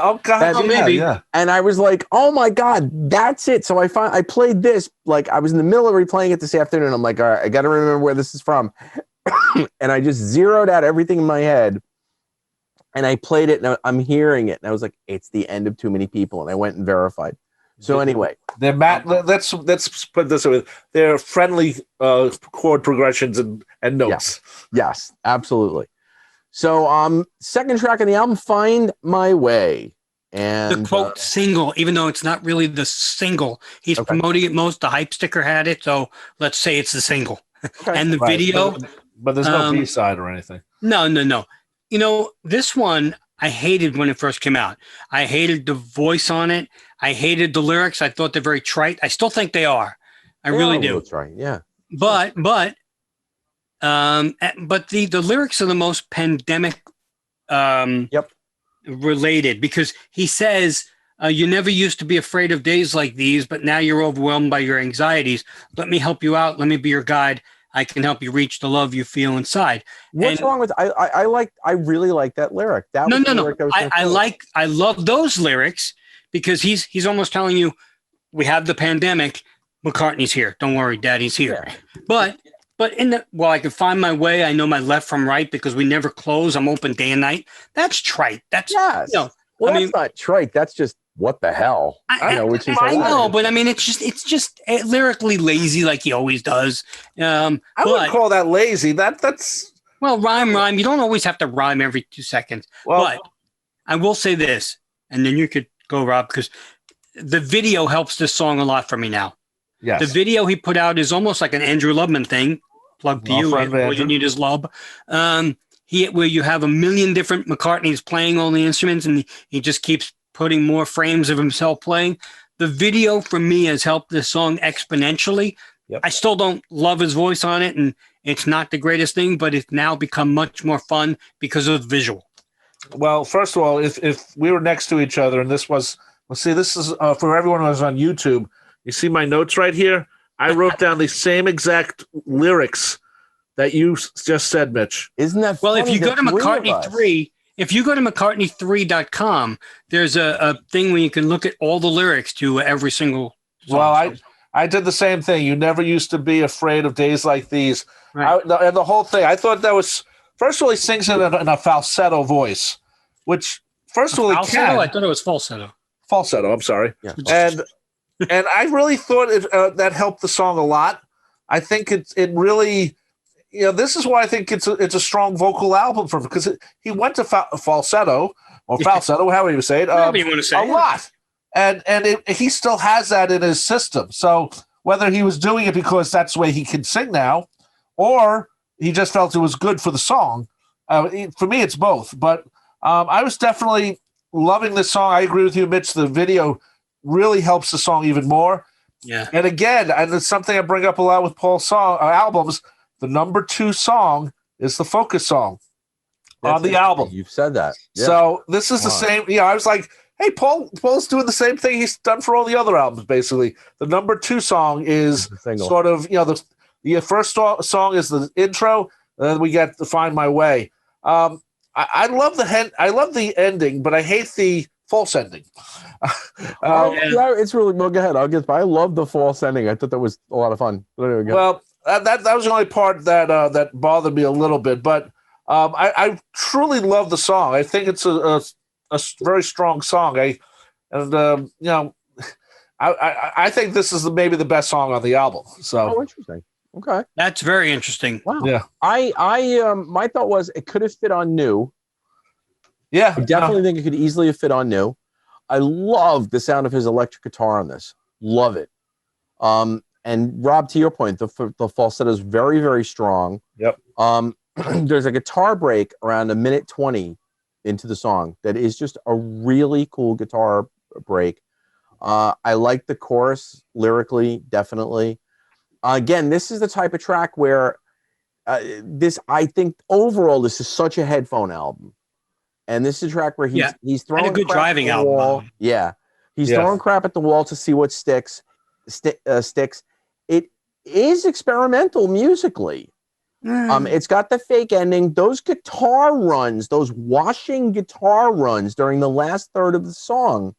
oh God, maybe. Yeah. And I was like, oh my God, that's it. So I played this, like I was in the middle of replaying it this afternoon. I'm like, all right, I got to remember where this is from. And I just zeroed out everything in my head. And I played it, and I'm hearing it. And I was like, it's the end of Too Many People. And I went and verified. So anyway. Let's put it this way. They're friendly chord progressions and notes. Yes, absolutely. So second track on the album, Find My Way. And the quote single, even though it's not really the single. He's promoting it most. The hype sticker had it. So let's say it's the single. Okay. And the video. But there's no B-side or anything. No. You know, this one I hated when it first came out. I hated the voice on it. I hated the lyrics. I thought they're very trite. I still think they are. I really do. That's right. Yeah. But the lyrics are the most pandemic related, because he says, you never used to be afraid of days like these, but now you're overwhelmed by your anxieties. Let me help you out. Let me be your guide. I can help you reach the love you feel inside. What's wrong with I really like that lyric. That was no. I love those lyrics because he's almost telling you, we have the pandemic. McCartney's here. Don't worry, Daddy's here. Yeah. But I can find my way. I know my left from right because we never close. I'm open day and night. That's trite. That's yes. Well, that's not trite. That's just what the hell. I know, but I mean, it's just lyrically lazy, like he always does. I wouldn't call that lazy. That's rhyme. You don't always have to rhyme every 2 seconds. Well, but I will say this, and then you could go, Rob, because the video helps this song a lot for me now. Yes. The video he put out is almost like an Andrew Lubman thing. Plug to you. All you need is love. Where you have a million different McCartneys playing all the instruments, and he just keeps putting more frames of himself playing. The video for me has helped this song exponentially. Yep. I still don't love his voice on it, and it's not the greatest thing, but it's now become much more fun because of the visual. Well, first of all, if we were next to each other and this is for everyone who's on YouTube, you see my notes right here? I wrote down the same exact lyrics that you just said, Mitch. Isn't that funny? Well, if you go to McCartney III, if you go to McCartney3.com, there's a thing where you can look at all the lyrics to every single song. Well, I did the same thing. You never used to be afraid of days like these. Right. And the whole thing, I thought that was, first of all, he sings in a falsetto voice, which, first of all, he can. I thought it was falsetto. Falsetto, I'm sorry. Yeah. And I really thought that helped the song a lot. I think it really... this is why I think it's a strong vocal album for him, because he went to falsetto or falsetto, however you say it, whatever you want to say, a lot, and he still has that in his system. So whether he was doing it because that's the way he can sing now, or he just felt it was good for the song, for me it's both. But I was definitely loving this song. I agree with you, Mitch. The video really helps the song even more. Yeah. And again, and it's something I bring up a lot with Paul's albums. The number 2 song is the focus song on the album. You've said that. Yeah. So this is the same. I was like, hey, Paul's doing the same thing he's done for all the other albums, basically. The number 2 song is sort of, the first song is the intro, and then we get to Find My Way. I love the ending, but I hate the false ending. It's really, well, go ahead. I love the false ending. I thought that was a lot of fun. Well, that was the only part that bothered me a little bit, but I truly love the song. I think it's a very strong song. I think this is maybe the best song on the album. So interesting. Okay, that's very interesting. Wow. Yeah. My thought was it could have fit on New. Yeah, I definitely think it could easily have fit on New. I love the sound of his electric guitar on this. Love it. And Rob, to your point, the falsetto is very, very strong. Yep. There's a guitar break around 1:20 into the song that is just a really cool guitar break. I like the chorus lyrically, definitely. Again, this is the type of track where I think overall this is such a headphone album. And this is a track where he's throwing and a good driving album. Wall. Yeah. He's throwing crap at the wall to see what sticks. It is experimental musically. It's got the fake ending. Those guitar runs, those washing guitar runs during the last third of the song,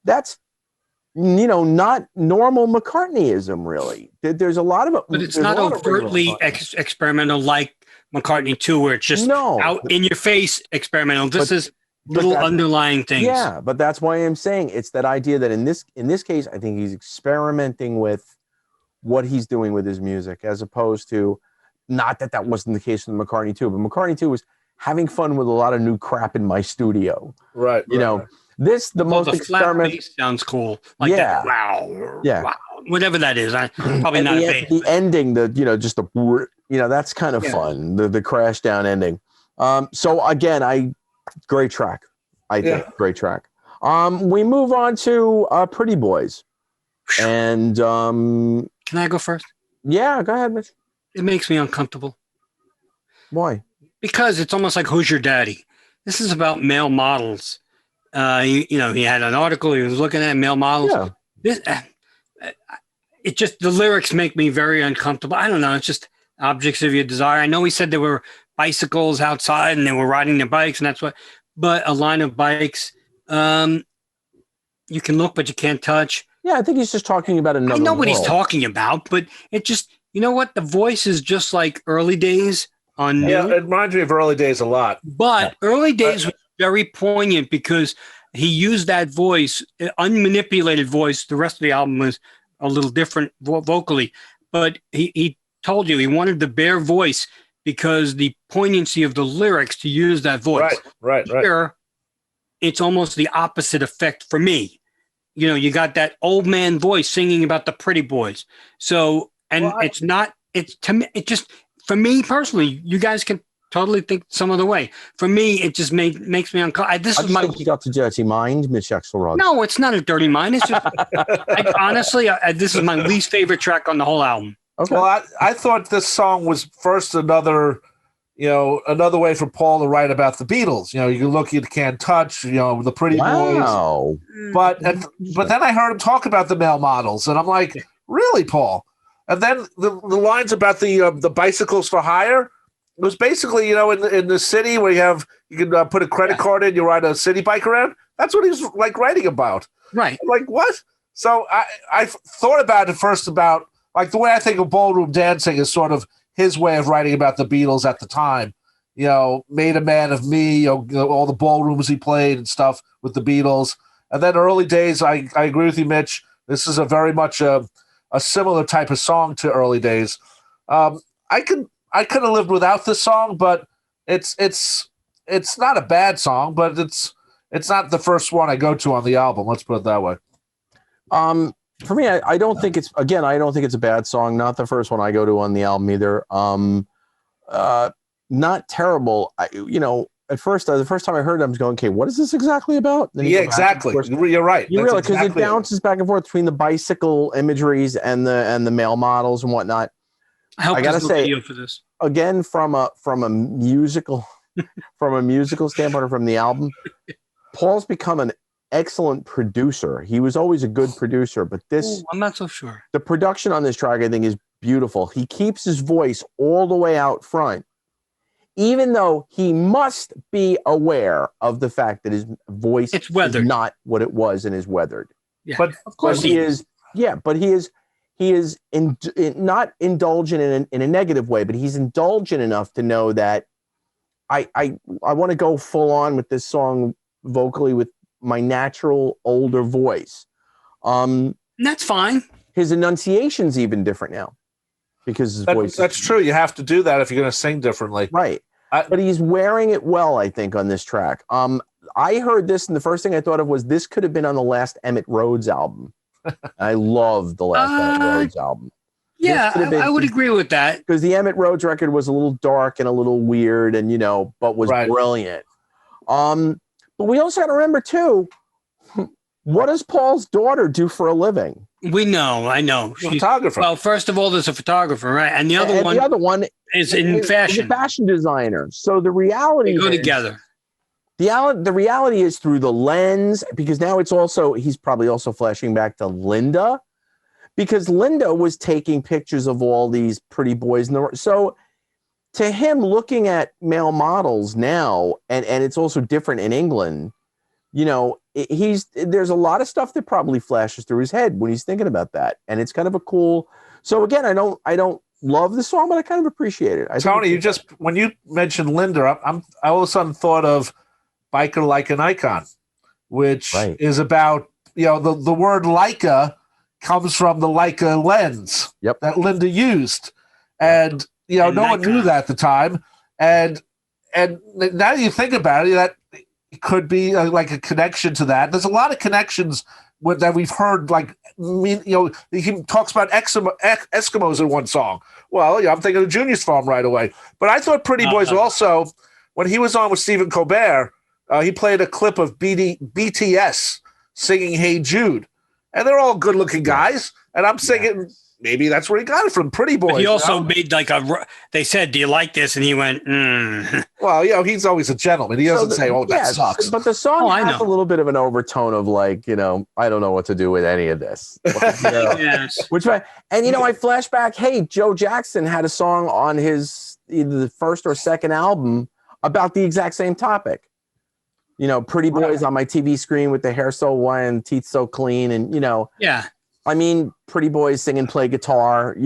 that's, not normal McCartneyism, really. There's a lot of it. But it's not overtly experimental like McCartney II, where it's just out in your face experimental. This is little underlying things. Yeah, but that's why I'm saying it's that idea that in this case, I think he's experimenting with what he's doing with his music, as opposed to, not that wasn't the case with McCartney II, but McCartney II was having fun with a lot of new crap in my studio. Right. The most experimental sounds cool. Like that. Wow. Yeah. Wow. Whatever that is. Probably not the ending, just the that's kind of fun. The crash down ending. So again, great track. I think great track. We move on to Pretty Boys. And can I go first? Yeah, go ahead, Mitch. It makes me uncomfortable. Why? Because it's almost like Who's Your Daddy? This is about male models. He had an article. He was looking at male models. Yeah. The lyrics make me very uncomfortable. I don't know. It's just objects of your desire. I know he said there were bicycles outside and they were riding their bikes, and that's what. But a line of bikes, you can look, but you can't touch. Yeah, I think he's just talking about another. I know what he's talking about, but it just, the voice is just like Early Days on New. Yeah, it reminds me of Early Days a lot. But Early Days was very poignant because he used that voice, unmanipulated voice. The rest of the album was a little different vocally, but he told you he wanted the bare voice because the poignancy of the lyrics to use that voice. Right. Here, it's almost the opposite effect for me. You got that old man voice singing about the pretty boys. So, to me, it just, for me personally, you guys can totally think some other way. For me, it just makes me uncomfortable. You got the dirty mind, Mitch Axelrod. No, it's not a dirty mind. It's just, honestly, this is my least favorite track on the whole album. Okay. Well, I thought this song was first another way for Paul to write about the Beatles. You can look, you can't touch, the pretty boys. But then I heard him talk about the male models, and I'm like, really, Paul? And then the lines about the bicycles for hire. It was basically, in the city where you can put a credit card in, you ride a city bike around. That's what he's like writing about. Right. I'm like, what? So I thought about it first about, like, the way I think of ballroom dancing is sort of his way of writing about the Beatles at the time. Made a man of me, all the ballrooms he played and stuff with the Beatles. And then Early Days, I agree with you, Mitch. This is a very much a similar type of song to Early Days. I could have lived without this song, but it's not a bad song, but it's not the first one I go to on the album. Let's put it that way. For me, I don't think it's a bad song. Not the first one I go to on the album either. Not terrible. at first, the first time I heard it, I was going, okay, what is this exactly about? Then Yeah, exactly. You're right. You realize because exactly it bounces back and forth between the bicycle imageries and the male models and whatnot. I gotta say, video for this again from a musical standpoint or from the album, Paul's become an excellent producer. He was always a good producer, but I'm not so sure. The production on this track, I think, is beautiful. He keeps his voice all the way out front, even though he must be aware of the fact that his voice is not what it was and is weathered. Yeah, but of course he is. Yeah, but he is not indulgent in a negative way, but he's indulgent enough to know that I want to go full on with this song vocally with my natural older voice. That's fine. His enunciation's even different now because his voice. That's true. You have to do that if you're going to sing differently. Right. But he's wearing it well, I think, on this track. I heard this, and the first thing I thought of was this could have been on the last Emmett Rhodes album. I love the last Emmett Rhodes album. Yeah, I would agree with that. Because the Emmett Rhodes record was a little dark and a little weird and, but was brilliant. But we also got to remember, too, what does Paul's daughter do for a living? I know. She's a photographer. Well, first of all, there's a photographer, right? And the other one is in fashion. He's a fashion designer. So the reality they go together. The reality is through the lens, because now he's probably also flashing back to Linda, because Linda was taking pictures of all these pretty boys. So to him, looking at male models now, and it's also different in England, there's a lot of stuff that probably flashes through his head when he's thinking about that. And it's kind of a cool. So again, I don't love the song, but I kind of appreciate it. Tony, when you mentioned Linda, I all of a sudden thought of Biker Like an Icon, which is about, the word Leica comes from the Leica lens that Linda used. And, no one knew that at the time. And now you think about it, that could be like a connection to that. There's a lot of connections that we've heard, he talks about Eskimos in one song. Well, I'm thinking of Junior's Farm right away. But I thought Pretty Boys also, when he was on with Stephen Colbert, he played a clip of BTS singing Hey Jude. And they're all good-looking guys. And I'm thinking maybe that's where he got it from, Pretty Boys. But he also made they said, do you like this? And he went, Well, he's always a gentleman. He doesn't say, that sucks. But the song has a little bit of an overtone of I don't know what to do with any of this. Yes. I flash back, hey, Joe Jackson had a song on his either the first or second album about the exact same topic. Pretty boys on my TV screen with the hair so white and teeth so clean. And, pretty boys sing and play guitar,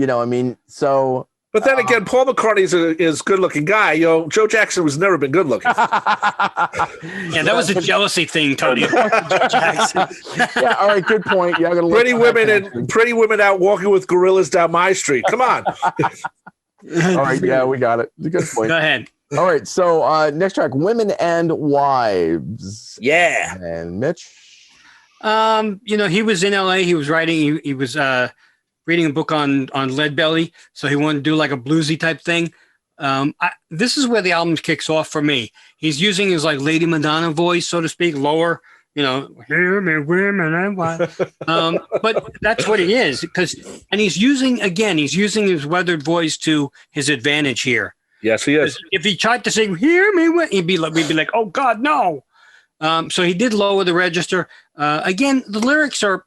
so. But then again, Paul McCartney is a good-looking guy. Joe Jackson was never been good-looking. Yeah, that was a jealousy thing, Tony. Joe Jackson. Yeah, all right, good point. Pretty women out walking with gorillas down my street. Come on. All right, yeah, we got it. Good point. Go ahead. All right, so next track, Women and Wives. Yeah. And Mitch? He was in LA. He was writing. He was reading a book on Lead Belly, so he wanted to do like a bluesy type thing. This is where the album kicks off for me. He's using his Lady Madonna voice, so to speak, lower. Hear me, women and wives. But that's what it is, and he's using his weathered voice to his advantage here. Yes, he is. If he tried to sing "Hear Me," we'd be like, "Oh God, no!" So he did lower the register. Again, the lyrics are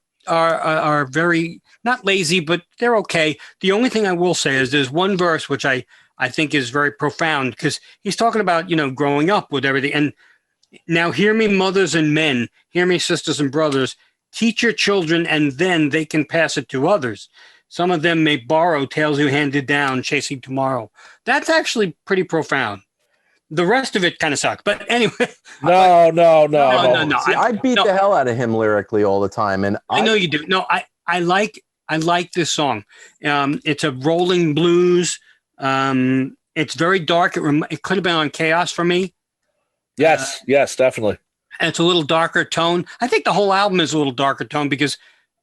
very not lazy, but they're okay. The only thing I will say is there's one verse which I think is very profound, because he's talking about growing up with everything. And now, hear me, mothers and men. Hear me, sisters and brothers. Teach your children, and then they can pass it to others. Some of them may borrow tales you handed down, chasing tomorrow. That's actually pretty profound. The rest of it kind of sucks. But anyway. No. See, I beat the hell out of him lyrically all the time. And I know you do. No, I like this song. It's a rolling blues. It's very dark. It could have been on Chaos for me. Yes, definitely. And it's a little darker tone. I think the whole album is a little darker tone because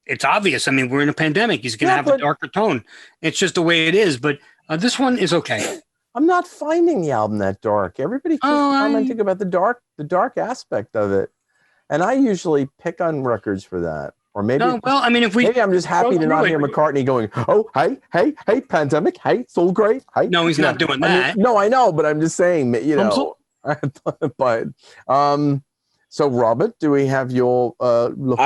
it's obvious. I mean, we're in a pandemic. He's going to have a darker tone. It's just the way it is. But this one is okay. I'm not finding the album that dark. Everybody keeps commenting about the dark aspect of it, and I usually pick on records for that. Or maybe, maybe I'm just happy to not hear McCartney going, "Oh, hey, Pandemic, hey, it's all great." Hey, no, he's not doing that. No, I know, but I'm just saying, but so Robert, do we have your look?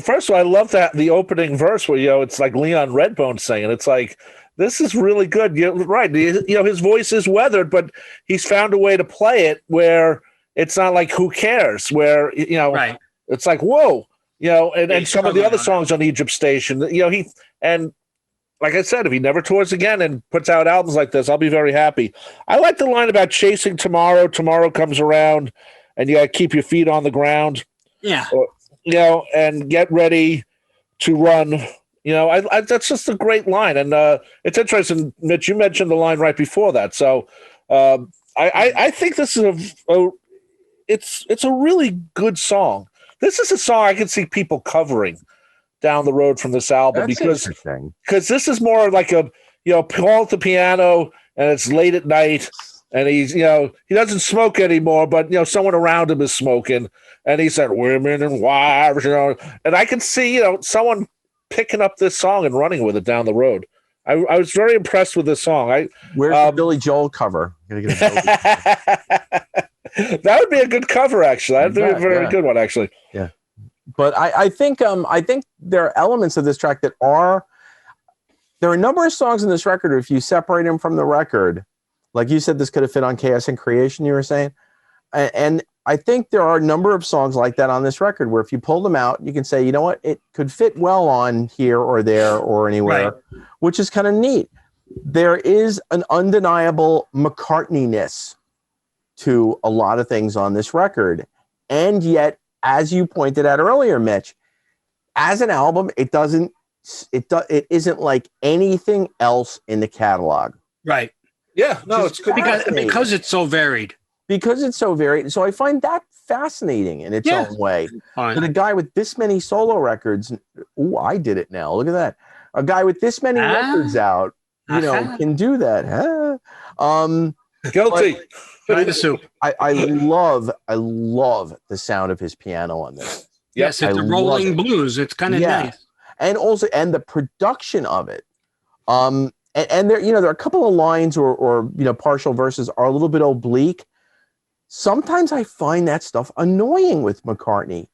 First of all, I love that the opening verse where it's like Leon Redbone singing. It's like, this is really good. You're right. His voice is weathered, but he's found a way to play it where it's not like, who cares? Where right. It's like, whoa. And some of the other songs on Egypt Station, and like I said, if he never tours again and puts out albums like this, I'll be very happy. I like the line about chasing tomorrow. Tomorrow comes around, and you got to keep your feet on the ground. Yeah. And get ready to run. That's just a great line. And it's interesting, Mitch, you mentioned the line right before that. So I think this is it's a really good song. This is a song I can see people covering down the road from this album. Because this is more like a Paul at the piano, and it's late at night, and he's he doesn't smoke anymore, but someone around him is smoking, and he said women and wives, and I can see someone picking up this song and running with it down the road. I was very impressed with this song. Where's the Billy Joel cover? That would be a good cover, actually. That'd be a very good one, actually. Yeah, but I think there are elements of this track that are. There are a number of songs in this record. If you separate them from the record, like you said, this could have fit on Chaos and Creation. You were saying, and I think there are a number of songs like that on this record where if you pull them out, you can say, you know what, it could fit well on here or there or anywhere, right, which is kind of neat. There is an undeniable McCartney-ness to a lot of things on this record. And yet, as you pointed out earlier, Mitch, as an album, it isn't like anything else in the catalog. Right. Yeah, no, it's good because it's so varied. Because it's so varied. So I find that fascinating in its own way. That a guy with this many solo records, I did it now. Look at that. A guy with this many records out, can do that. Guilty. I love the sound of his piano on this. Yes, it's a rolling blues. It's kind of nice. And also, and the production of it. And there, there are a couple of lines or partial verses are a little bit oblique. Sometimes I find that stuff annoying with McCartney,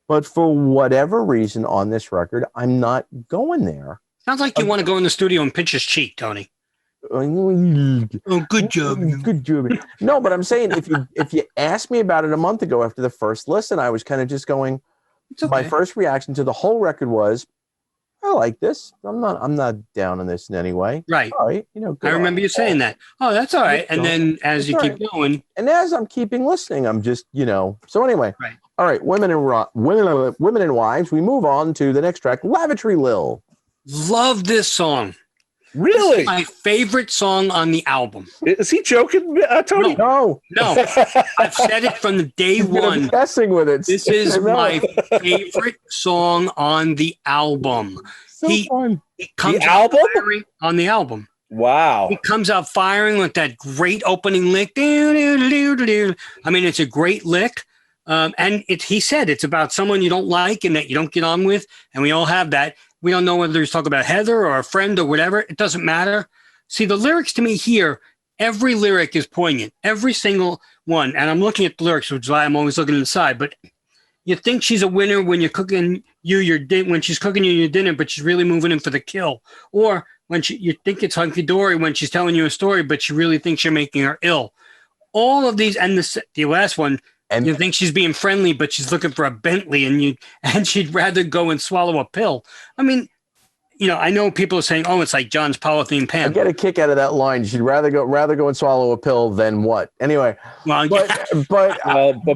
but for whatever reason on this record, I'm not going there. Sounds like you want to go in the studio and pinch his cheek, Tony. Oh, good job. Good job. No, but I'm saying if you asked me about it a month ago after the first listen, I was kind of just going, my first reaction to the whole record was, I like this. I'm not down on this in any way. Right. All right. I remember you saying that. Oh, that's all right. And then as you keep going. And as I'm keeping listening, I'm just, so anyway. Right. All right. Women and Wives. We move on to the next track, Lavatory Lil. Love this song. Really? This is my favorite song on the album. Is he joking, Tony? No. I've said it from the day one. Messing with it. This is my favorite song on the album. So fun. He comes the album? On the album. Wow. He comes out firing with that great opening lick. I mean, it's a great lick. And he said it's about someone you don't like and that you don't get on with. And we all have that. We don't know whether he's talking about Heather or a friend or whatever. It doesn't matter. See, the lyrics to me here, every lyric is poignant. Every single one. And I'm looking at the lyrics, which is why I'm always looking inside. But you think she's a winner when you're cooking when she's cooking you your dinner, but she's really moving in for the kill. Or when you think it's hunky-dory when she's telling you a story, but she really thinks you're making her ill. All of these, and the last one, and you think she's being friendly, but she's looking for a Bentley, and she'd rather go and swallow a pill. I mean, I know people are saying, "Oh, it's like John's polythene pan." I get a kick out of that line. She'd rather go and swallow a pill than what? Anyway, well, but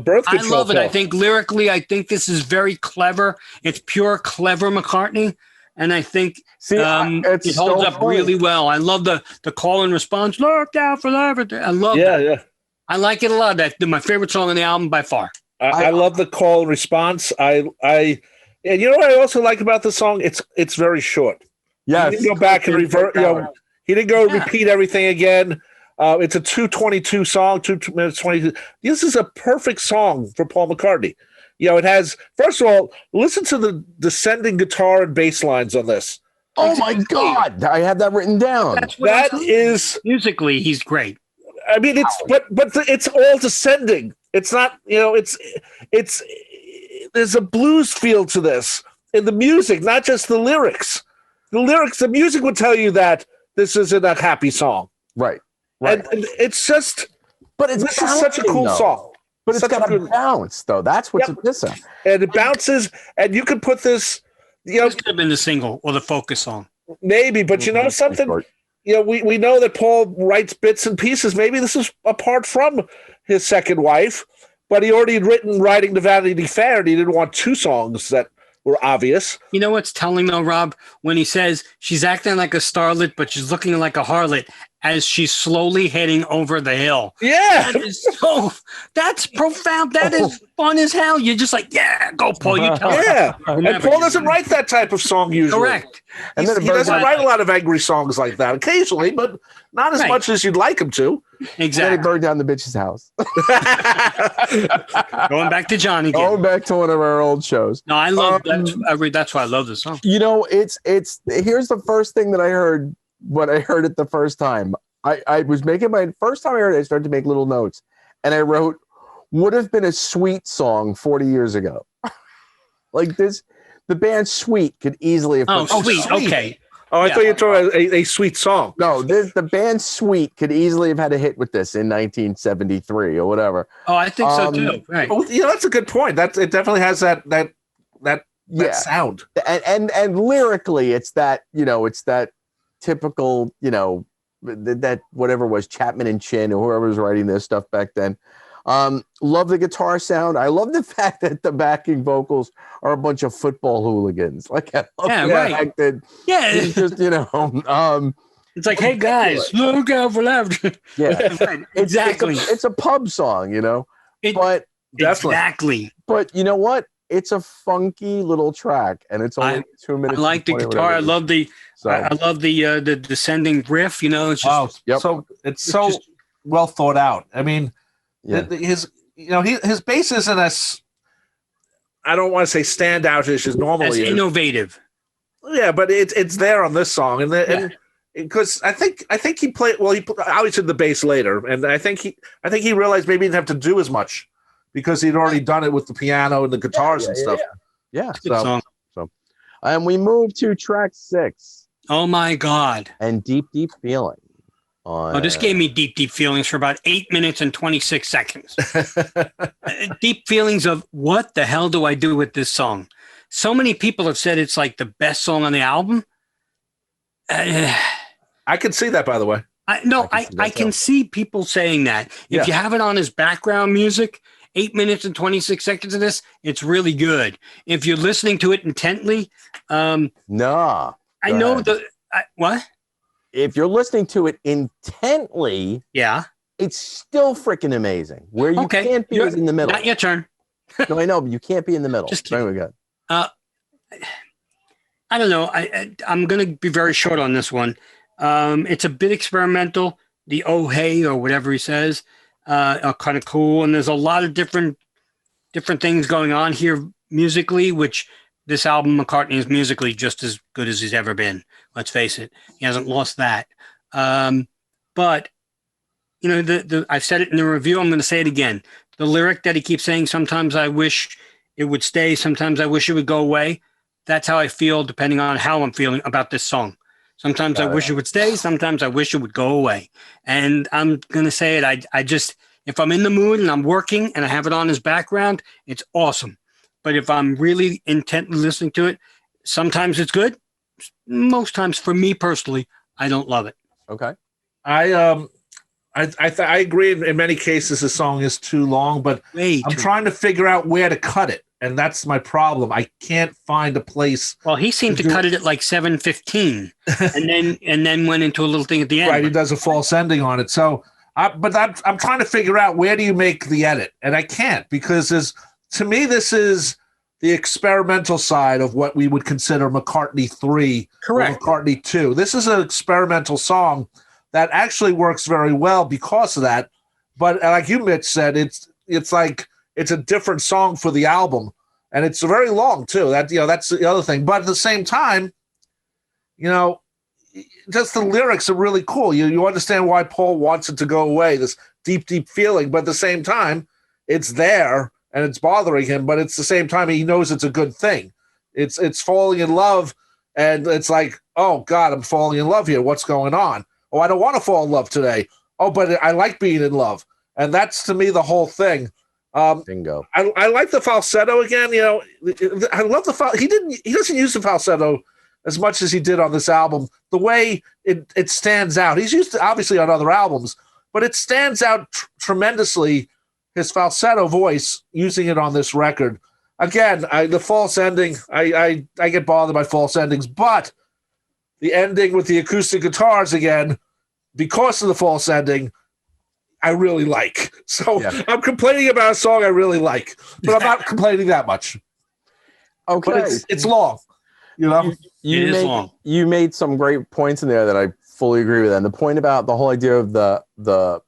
birth control. I love it. I think lyrically, this is very clever. It's pure clever McCartney, and I think it holds up really well. I love the call and response. Look out for everything. I love that. Yeah. I like it a lot. That's my favorite song on the album by far. I love the call and response. And you know what I also like about the song? It's very short. Yes. He didn't go back and revert. He didn't go repeat everything again. It's a 2:22 song, 2 minutes 22. This is a perfect song for Paul McCartney. It has, first of all, listen to the descending guitar and bass lines on this. Oh my God, I have that written down. That is musically, he's great. I mean, it's all descending. It's not, it's there's a blues feel to this in the music, not just the lyrics. The music would tell you that this isn't a happy song. Right. And it's just, but this is such a cool song. But it's got a bounce, though. That's what's missing. And it bounces, and you could put this, this could have been the single or the focus song. Maybe, but you know something? We know that Paul writes bits and pieces. Maybe this is apart from his second wife, but he already had written Riding to Vanity Fair, and he didn't want two songs that were obvious. You know what's telling, though, Rob? When he says she's acting like a starlet, but she's looking like a harlot as she's slowly heading over the hill. Yeah. That's profound. That is fun as hell. You're just like, yeah, go, Paul. You tell Yeah. And Paul doesn't write that type of song usually. Correct. And then he doesn't write a lot of angry songs like that occasionally, but not as much as you'd like him to. Exactly. And then he burned down the bitch's house. Going back to John again. Going back to one of our old shows. No, I love that. That's why I love this song. It's here's the first thing that I heard when I heard it the first time. I was making my first time I heard it, I started to make little notes, and I wrote, would have been a Sweet song 40 years ago. Like this, the band Sweet could easily have. Sweet. Okay. Oh, I thought you were talking about a sweet song. No, the band Sweet could easily have had a hit with this in 1973 or whatever. Oh, I think so too. Right. Oh, that's a good point. It definitely has that sound. And lyrically, it's that typical, that whatever was Chapman and Chin or whoever was writing this stuff back then. Love the guitar sound. I love the fact that the backing vocals are a bunch of football hooligans. Like, I love the fact that it's just, it's like, hey guys, look out for left. Yeah, exactly. It's a pub song, Exactly. But you know what? It's a funky little track, and it's only 2 minutes. I like the guitar. I love the descending riff. It's just it's so well thought out. I mean, his bass isn't as, I don't want to say standoutish as normally as innovative. Yeah, but it's there on this song, and because I think he played well. He obviously did the bass later, and I think he realized maybe he didn't have to do as much because he'd already done it with the piano and the guitars and stuff. Yeah. Good song. And we move to track 6. Oh my God! And Deep Deep Feeling. This gave me deep, deep feelings for about 8 minutes and 26 seconds. Deep feelings of what the hell do I do with this song? So many people have said it's like the best song on the album. I can see that, by the way. I can see people saying that. If you have it on as background music, 8 minutes and 26 seconds of this, it's really good. If you're listening to it intently, no. I know what? If you're listening to it intently, it's still freaking amazing. Where you can't be is in the middle. Not your turn. No, I know, but you can't be in the middle. Just very good. I don't know. I'm going to be very short on this one. It's a bit experimental. The oh hey or whatever he says are kind of cool, and there's a lot of different things going on here musically, which this album, McCartney, is musically just as good as he's ever been. Let's face it. He hasn't lost that. But, I've said it in the review. I'm going to say it again. The lyric that he keeps saying, sometimes I wish it would stay. Sometimes I wish it would go away. That's how I feel depending on how I'm feeling about this song. Sometimes I wish it would stay. Sometimes I wish it would go away. And I'm going to say it. I just, if I'm in the mood and I'm working and I have it on as background, it's awesome. But if I'm really intently listening to it, sometimes it's good. Most times, for me personally, I don't love it. Okay. I agree. In many cases, the song is too long, but I'm trying to figure out where to cut it, and that's my problem. I can't find a place. Well, he seemed to cut it at like 7:15, and then went into a little thing at the end. Right, he does a false ending on it. So, I'm trying to figure out where do you make the edit, and I can't because to me this is the experimental side of what we would consider McCartney III, correct? Or McCartney II. This is an experimental song, that actually works very well because of that. But like you, Mitch, said, it's like it's a different song for the album, and it's very long too. That's the other thing. But at the same time, just the lyrics are really cool. You understand why Paul wants it to go away, this deep, deep feeling. But at the same time, it's there and it's bothering him. But it's the same time he knows it's a good thing. It's falling in love, and it's like, oh God, I'm falling in love here. What's going on? Oh, I don't want to fall in love today. Oh, but I like being in love, and that's to me the whole thing. Bingo. I like the falsetto again. I love the He doesn't use the falsetto as much as he did on this album. The way it stands out. He's used it obviously on other albums, but it stands out tremendously. His falsetto voice, using it on this record. Again, the false ending. I get bothered by false endings, but the ending with the acoustic guitars again, because of the false ending, I really like. So yeah. I'm complaining about a song I really like, but I'm not complaining that much. Okay, but it's long. You made some great points in there that I fully agree with. And the point about the whole idea of the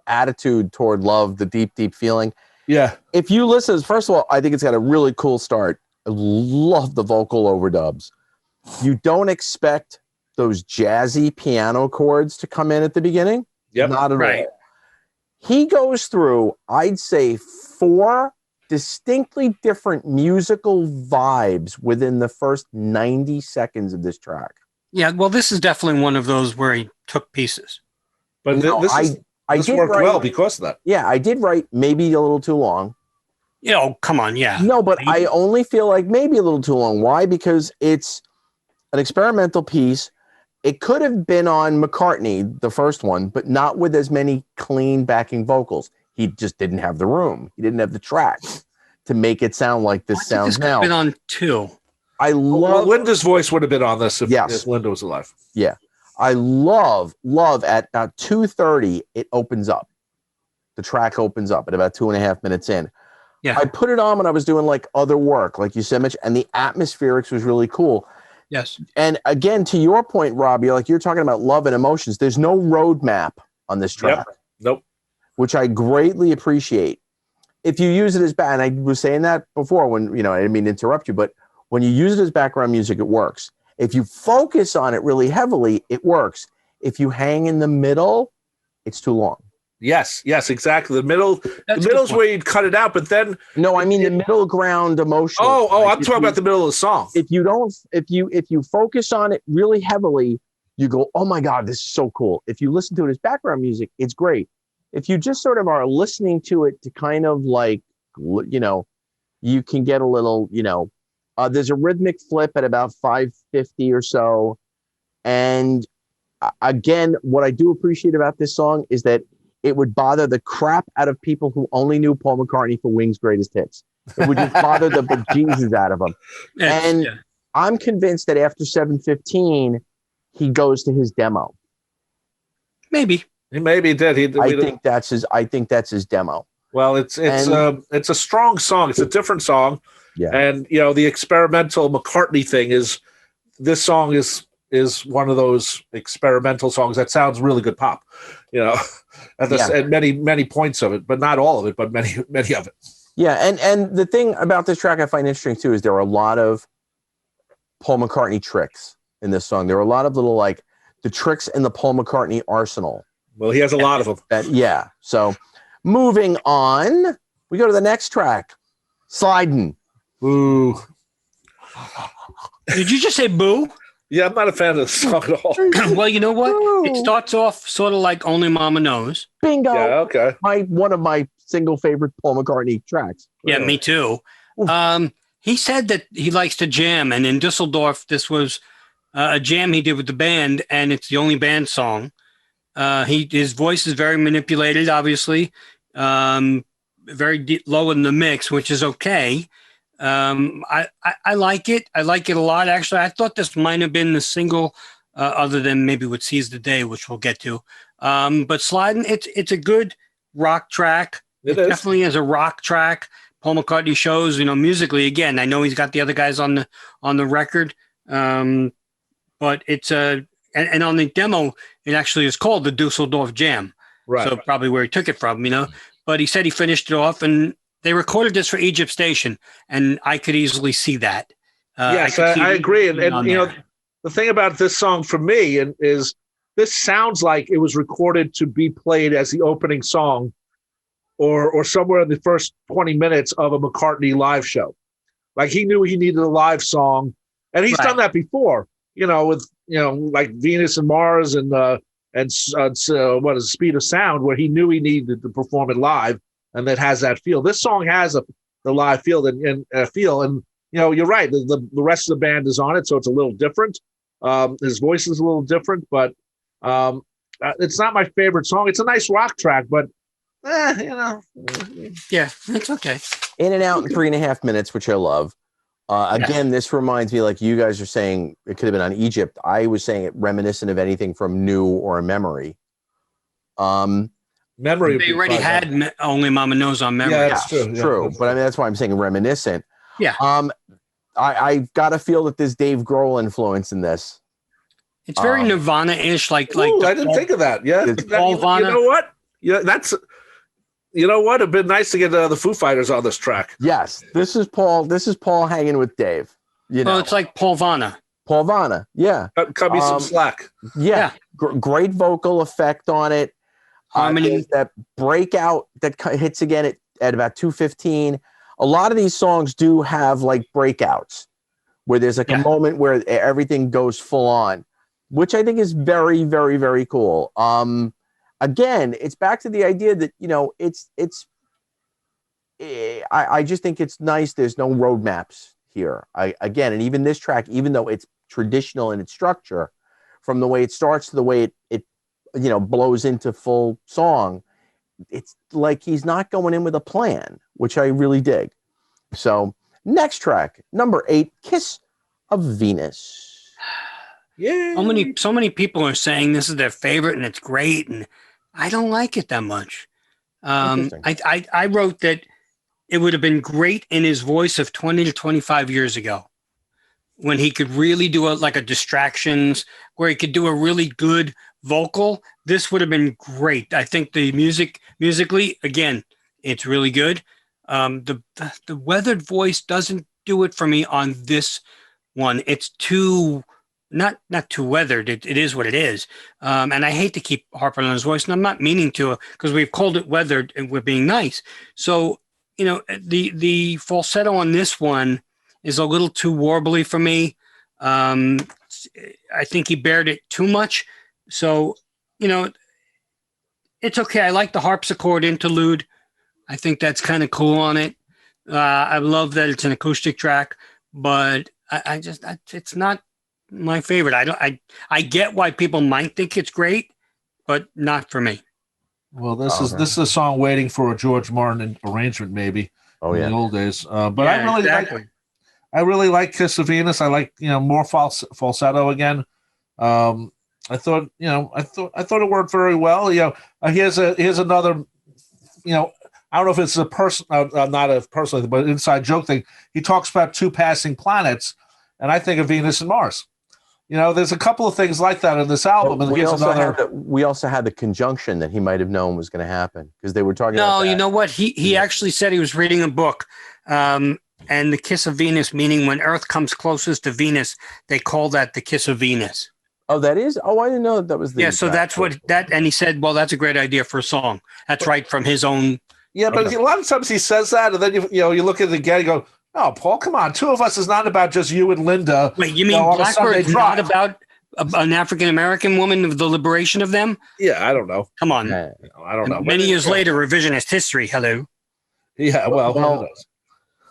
attitude toward love, the deep, deep feeling. Yeah. If you listen, first of all, I think it's got a really cool start. I love the vocal overdubs. You don't expect those jazzy piano chords to come in at the beginning. Yep. Not at all. He goes through, I'd say, 4 distinctly different musical vibes within the first 90 seconds of this track. Yeah, well, this is definitely one of those where he took pieces. But this worked well because of that. Yeah, I did write maybe a little too long. Come on, yeah. No, but I only feel like maybe a little too long. Why? Because it's an experimental piece. It could have been on McCartney, the first one, but not with as many clean backing vocals. He just didn't have the room. He didn't have the tracks to make it sound like this sounds now. Been on 2. Linda's voice would have been on this if Linda was alive. Yeah. I love at about 2:30, it opens up. The track opens up at about 2.5 minutes in. Yeah. I put it on when I was doing like other work, like you said, Mitch, and the atmospherics was really cool. Yes. And again, to your point, Robbie, like you're talking about love and emotions, there's no roadmap on this track. Yep. Nope. Which I greatly appreciate. If you use it as and I was saying that before when, I didn't mean to interrupt you, but when you use it as background music, it works. If you focus on it really heavily, it works. If you hang in the middle, it's too long. Yes, exactly. The middle's where you'd cut it out, but then no, I mean the middle ground emotion. Oh, I'm talking about the middle of the song. If you focus on it really heavily, you go, oh my God, this is so cool. If you listen to it as background music, it's great. If you just sort of are listening to it to kind of like, you can get a little, there's a rhythmic flip at about 550 or so. And again, what I do appreciate about this song is that it would bother the crap out of people who only knew Paul McCartney for Wings' Greatest Hits. It would just bother the bejesus out of them. I'm convinced that after 7:15, he goes to his demo. Maybe he did. I think that's his demo. Well, it's a strong song. It's a different song. Yeah. And the experimental McCartney thing is this song is one of those experimental songs that sounds really good pop, at many points of it, but not all of it, but many of it. Yeah, and the thing about this track I find interesting too is there are a lot of Paul McCartney tricks in this song. There are a lot of little like the tricks in the Paul McCartney arsenal. Well, he has a lot of them. So moving on, we go to the next track, Slidin'. Boo. Did you just say boo? Yeah, I'm not a fan of this song at all. Well, you know what? It starts off sort of like Only Mama Knows. Bingo. Yeah, okay. One of my single favorite Paul McCartney tracks. Yeah, me too. He said that he likes to jam, and in Dusseldorf, this was a jam he did with the band, and it's the only band song. His voice is very manipulated, obviously, very low in the mix, which is okay. I like it. I like it a lot, actually. I thought this might have been the single, other than maybe what Seize the Day, which we'll get to. But Slidin', it's a good rock track. It definitely is a rock track. Paul McCartney shows, musically, again, I know he's got the other guys on the record. But it's a and on the demo, it actually is called the Dusseldorf Jam. Right. So probably where he took it from, But he said he finished it off, and they recorded this for Egypt Station, and I could easily see that. Yes, I agree. And the thing about this song for me is this sounds like it was recorded to be played as the opening song or somewhere in the first 20 minutes of a McCartney live show. Like he knew he needed a live song, and he's done that before, with, like Venus and Mars and what is Speed of Sound, where he knew he needed to perform it live, and that has that feel. This song has the live feel and you're right. The rest of the band is on it, so it's a little different. His voice is a little different, but it's not my favorite song. It's a nice rock track, but yeah, it's okay. In and out in 3.5 minutes, which I love. Again, this reminds me, like you guys are saying, it could have been on Egypt. I was saying it reminiscent of anything from New or a Memory. Memory. They already had Only Mama Knows on Memory. Yeah, that's true. True, but I mean that's why I'm saying reminiscent. Yeah. I got to feel that there's Dave Grohl influence in this. It's very Nirvana-ish, like. Ooh, I didn't think of that. Yeah, Paul Vanna. You know what? Yeah, that's. You know what? It'd been nice to get the Foo Fighters on this track. Yes, this is Paul. This is Paul hanging with Dave. Well, it's like Paul Vanna. Paul Vanna. Yeah. Cut me some slack. Yeah. Great vocal effect on it. Harmony. That breakout that hits again at about 2:15. A lot of these songs do have like breakouts where there's like a moment where everything goes full on, which I think is very, very, very cool. Again, it's back to the idea that, I just think it's nice. There's no roadmaps here. And even this track, even though it's traditional in its structure, from the way it starts to the way it blows into full song, it's like he's not going in with a plan, which I really dig. So next track, number 8, Kiss of Venus. Yeah. So many people are saying this is their favorite and it's great, and I don't like it that much. I wrote that it would have been great in his voice of 20 to 25 years ago, when he could really do a Distractions, where he could do a really good vocal. This would have been great. I think the musically, again, it's really good. The weathered voice doesn't do it for me on this one. It's too not too weathered. It is what it is. And I hate to keep harping on his voice, and I'm not meaning to, because we've called it weathered and we're being nice. So, the falsetto on this one is a little too warbly for me. I think he bared it too much. So, it's okay. I like the harpsichord interlude. I think that's kind of cool on it. I love that it's an acoustic track, but it's not my favorite. I get why people might think it's great, but not for me. Well, this is a song waiting for a George Martin arrangement, maybe. Oh yeah, in the old days. But I really like Kiss of Venus. I like more falsetto again. I thought it worked very well. Here's another. I don't know if it's a person, not a personal, but inside joke thing. He talks about 2 passing planets, and I think of Venus and Mars. There's a couple of things like that in this album. And we also had the conjunction that he might have known was going to happen, because they were talking about that. You know what? He actually said he was reading a book, and the kiss of Venus, meaning when Earth comes closest to Venus, they call that the kiss of Venus. Oh, that is? Oh, I didn't know that was the. Yeah, so that's what that, and he said, well, that's a great idea for a song. That's right from his own. Yeah, but a lot of times he says that, and then you look at it again and go, "Oh, Paul, come on! 2 of Us is not about just you and Linda." Wait, you mean Blackbird's not about an African American woman, of the liberation of them? Yeah, I don't know. Come on, I don't know. Many years later, revisionist history. Hello. Yeah, well,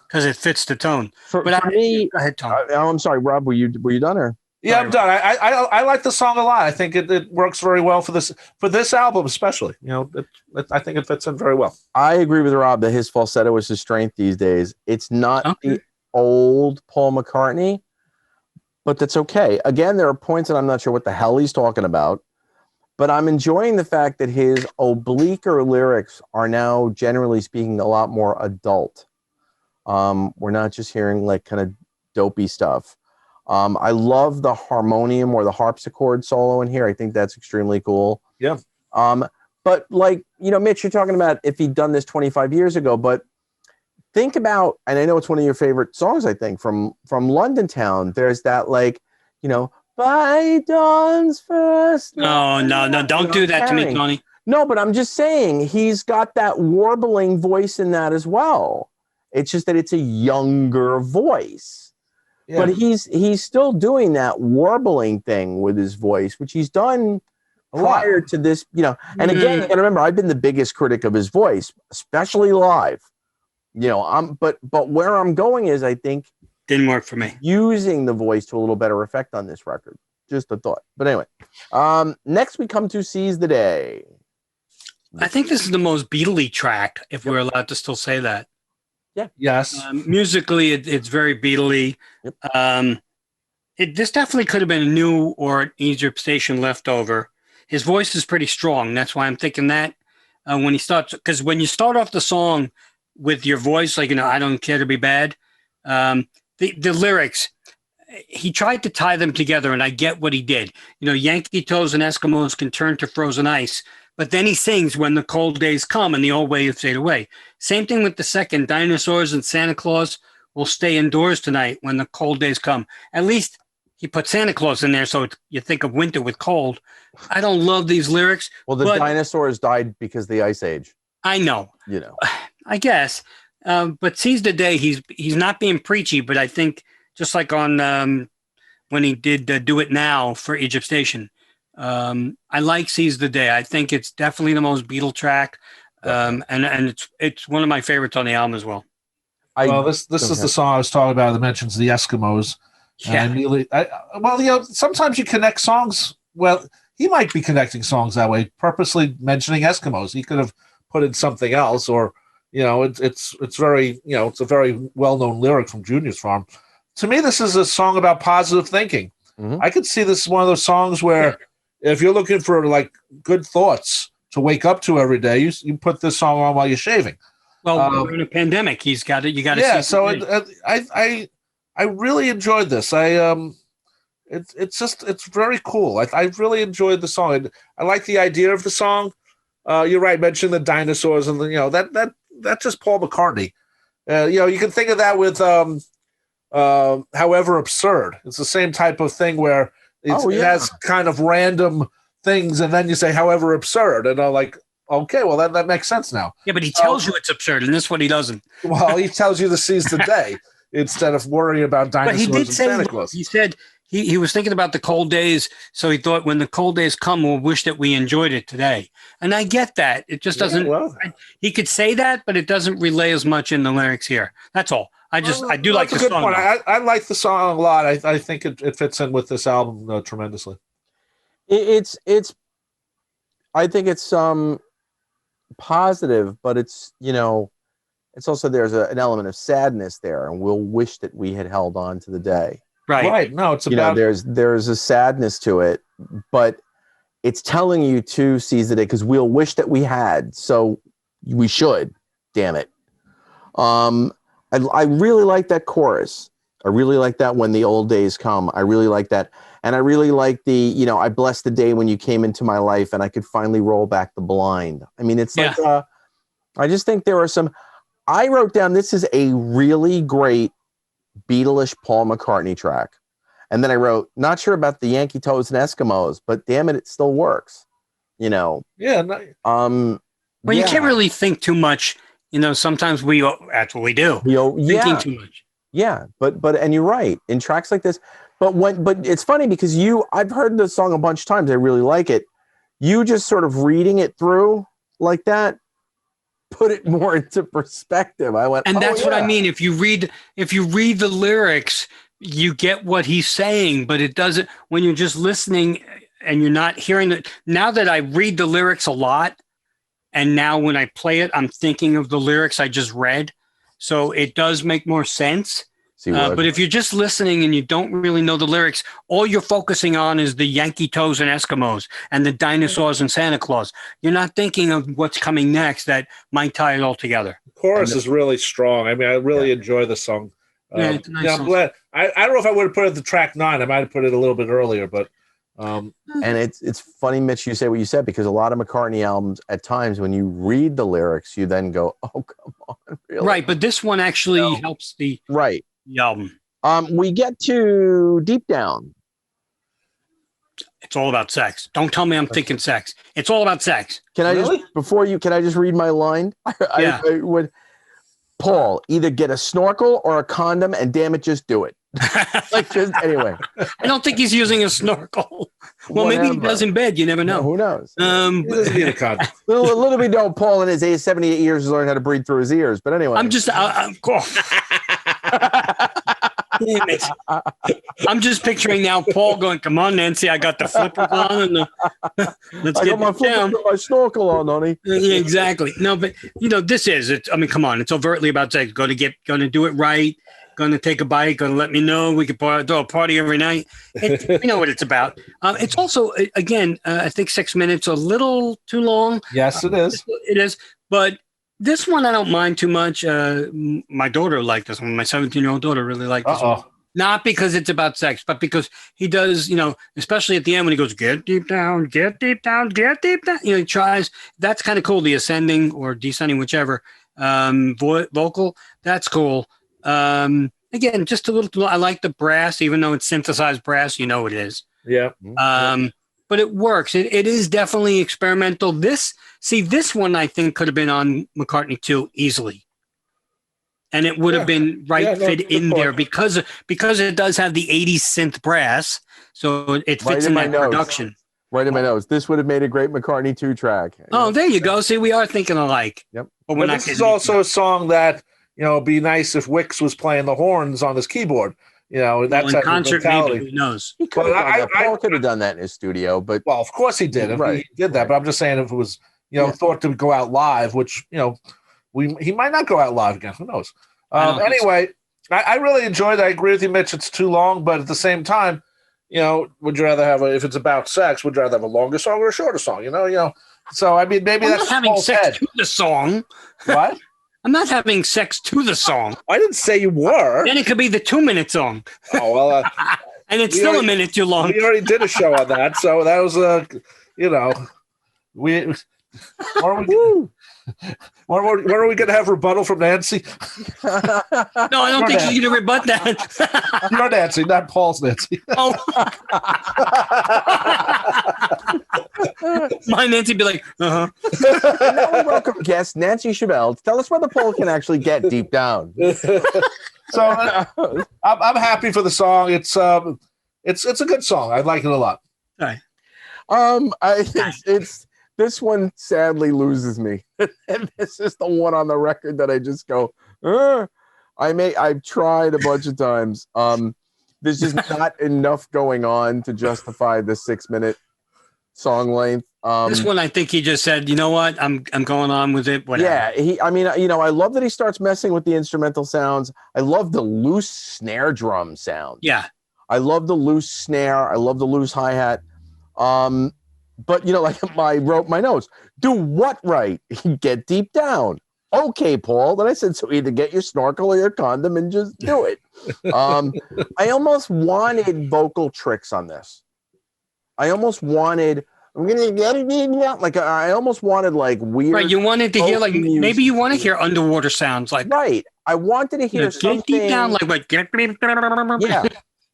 because it fits the tone. For me, go ahead, Tom. I'm sorry, Rob. Were you done or? Yeah, I'm done. I like the song a lot. I think it works very well for this album, especially. I think it fits in very well. I agree with Rob that his falsetto is his strength these days. It's not the old Paul McCartney, but that's okay. Again, there are points that I'm not sure what the hell he's talking about, but I'm enjoying the fact that his obliquer lyrics are now, generally speaking, a lot more adult. We're not just hearing like kind of dopey stuff. I love the harmonium or the harpsichord solo in here. I think that's extremely cool. Yeah. But like, Mitch, you're talking about if he'd done this 25 years ago, but think about, and I know it's one of your favorite songs, I think, from London Town. There's that, like, by dawn's first. No, don't do that to me, Tony. No, but I'm just saying he's got that warbling voice in that as well. It's just that it's a younger voice. Yeah. But he's still doing that warbling thing with his voice, which he's done prior to this, And again, you gotta remember, I've been the biggest critic of his voice, especially live. But where I'm going is, I think didn't work for me. Using the voice to a little better effect on this record. Just a thought. But anyway, next we come to Seize the Day. I think this is the most Beatle-y track, if we're allowed to still say that. Yeah. Yes. Musically, it's very Beatle-y. Yep. This definitely could have been a new or an Egypt Station leftover. His voice is pretty strong. That's why I'm thinking that when he starts, because when you start off the song with your voice, like, I don't care to be bad, the lyrics, he tried to tie them together, and I get what he did. Yankee toes and Eskimos can turn to frozen ice. But then he sings when the cold days come and the old ways fade away. Same thing with the second, dinosaurs and Santa Claus will stay indoors tonight when the cold days come. At least he put Santa Claus in there, so you think of winter with cold. I don't love these lyrics. Well, the dinosaurs died because of the Ice Age. I know. I guess. But Seize the Day, he's not being preachy, but I think just like on when he did Do It Now for Egypt Station, I like Seize the Day. I think it's definitely the most Beatle track, and it's one of my favorites on the album as well. This is the song I was talking about that mentions the Eskimos. Yeah. Sometimes you connect songs. Well, he might be connecting songs that way, purposely mentioning Eskimos. He could have put in something else, or it's very it's a very well-known lyric from Junior's Farm. To me, this is a song about positive thinking. Mm-hmm. I could see this as one of those songs where if you're looking for like good thoughts to wake up to every day, you put this song on while you're shaving. Well, we're in a pandemic. You got to. Yeah. So I really enjoyed this. It's very cool. I really enjoyed the song. I like the idea of the song. You're right. Mentioning the dinosaurs and that's just Paul McCartney. You can think of that with However Absurd. It's the same type of thing where it has kind of random things, and then you say however absurd, and I'm like, okay, well that makes sense now. Yeah, but he tells you it's absurd, and this one he doesn't. Well, he tells you to seize the day instead of worrying about dinosaurs and Santa Claus. He said he was thinking about the cold days, so he thought when the cold days come, we'll wish that we enjoyed it today. And I get that. It just doesn't. He could say that, but it doesn't relay as much in the lyrics here. That's all. I do like the song. I like the song a lot. I think it fits in with this album tremendously. I think it's positive, but it's it's also there's an element of sadness there, and we'll wish that we had held on to the day. Right. No, it's about there's a sadness to it, but it's telling you to seize the day because we'll wish that we had, so we should. Damn it. I really like that chorus. I really like that when the old days come. I really like that. And I really like the, I bless the day when you came into my life and I could finally roll back the blind. I mean, it's like, I just think there are I wrote down, this is a really great Beatles Paul McCartney track. And then I wrote, not sure about the Yankee Toes and Eskimos, but damn it still works. Yeah. Well, you can't really think too much. Sometimes that's what we do. Thinking too much. Yeah, but and you're right. In tracks like this, but it's funny because I've heard the song a bunch of times. I really like it. You just sort of reading it through like that, put it more into perspective. I went, and that's what I mean. If you read the lyrics, you get what he's saying, but it doesn't when you're just listening and you're not hearing it. Now that I read the lyrics a lot, and now when I play it, I'm thinking of the lyrics I just read. So it does make more sense. But if you're just listening and you don't really know the lyrics, all you're focusing on is the Yankee Toes and Eskimos and the dinosaurs and Santa Claus. You're not thinking of what's coming next that might tie it all together. The chorus is really strong. I mean, I really enjoy the song. Yeah, it's a nice I'm song. glad. I don't know if I would have put it at the track 9. I might have put it a little bit earlier, but And it's funny, Mitch, you say what you said, because a lot of McCartney albums, at times when you read the lyrics, you then go, "Oh, come on, really?" Right, but this one actually helps the album. We get to Deep Down. It's all about sex. Don't tell me I'm thinking sex. It's all about sex. Can I just read my line? Yeah. I would, Paul, either get a snorkel or a condom, and damn it, just do it. Anyway. I don't think he's using a snorkel. Well, maybe he does in bed. You never know. Who knows? he doesn't need a condom. little bit, no. Paul in his age, 78 years, has learned how to breathe through his ears. But anyway, I'm just, damn it. I'm just picturing now Paul going, "Come on, Nancy, I got the flippers on, and let's I get got my snorkel on, honey." Yeah, exactly. No, but this is it. I mean, come on, it's overtly about sex. Going to do it right. Going to take a bite. Going to let me know. We could do a party every night. We know what it's about. It's also, again, I think 6 minutes a little too long. Yes, it is. It is, but. This one I don't mind too much. My daughter liked this one. My 17-year-old daughter really liked this one. Not because it's about sex, but because he does, especially at the end when he goes, "Get deep down, get deep down, get deep down." He tries. That's kind of cool. The ascending or descending, whichever vocal. That's cool. Again, just a little. I like the brass, even though it's synthesized brass. You know it is. Yeah. But it works. It is definitely experimental. This one I think could have been on McCartney II easily, and it would have been fit in there because it does have the 80s synth brass, so it fits in that production. Right in my nose. This would have made a great McCartney II track. Oh, there you go. See, we are thinking alike. Yep. But we're not. This is also a song that it'd be nice if Wicks was playing the horns on his keyboard. That's in concert, maybe, who knows? Paul could have done that in his studio, but of course he did. He did that, but I'm just saying if it was thought to go out live, which he might not go out live again. Who knows? Anyway, I really enjoyed it. I agree with you, Mitch. It's too long, but at the same time, would you rather have if it's about sex? Would you rather have a longer song or a shorter song? So I mean, maybe that's not having sex to the song. What? I'm not having sex to the song. I didn't say you were. Then it could be the 2-minute song. Oh, well. And it's still a minute too long. We already did a show on that. So that was, when are we going to have rebuttal from Nancy? No, I don't think she's going to rebut that. You're Nancy, not Paul's Nancy. Oh. My Nancy be like, Now we welcome guest Nancy Chabelle to tell us whether Paul can actually get deep down. So I'm happy for the song. It's a good song. I like it a lot. All right. It's this one sadly loses me. And this is the one on the record that I just go, I've tried a bunch of times. There's just not enough going on to justify the 6-minute song length. This one, I think he just said, "You know what? I'm going on with it." Whatever. Yeah, I love that he starts messing with the instrumental sounds. I love the loose snare drum sound. Yeah, I love the loose snare. I love the loose hi-hat. But like I wrote my notes. Do what right? Get deep down. Okay, Paul. Then I said, so either get your snorkel or your condom and just do it. I almost wanted vocal tricks on this. I almost wanted. I'm gonna get it. Like I almost wanted like weird. Right, you wanted to hear like maybe you want to hear underwater sounds like. Right, I wanted to hear something. Get deep down, like get. Yeah,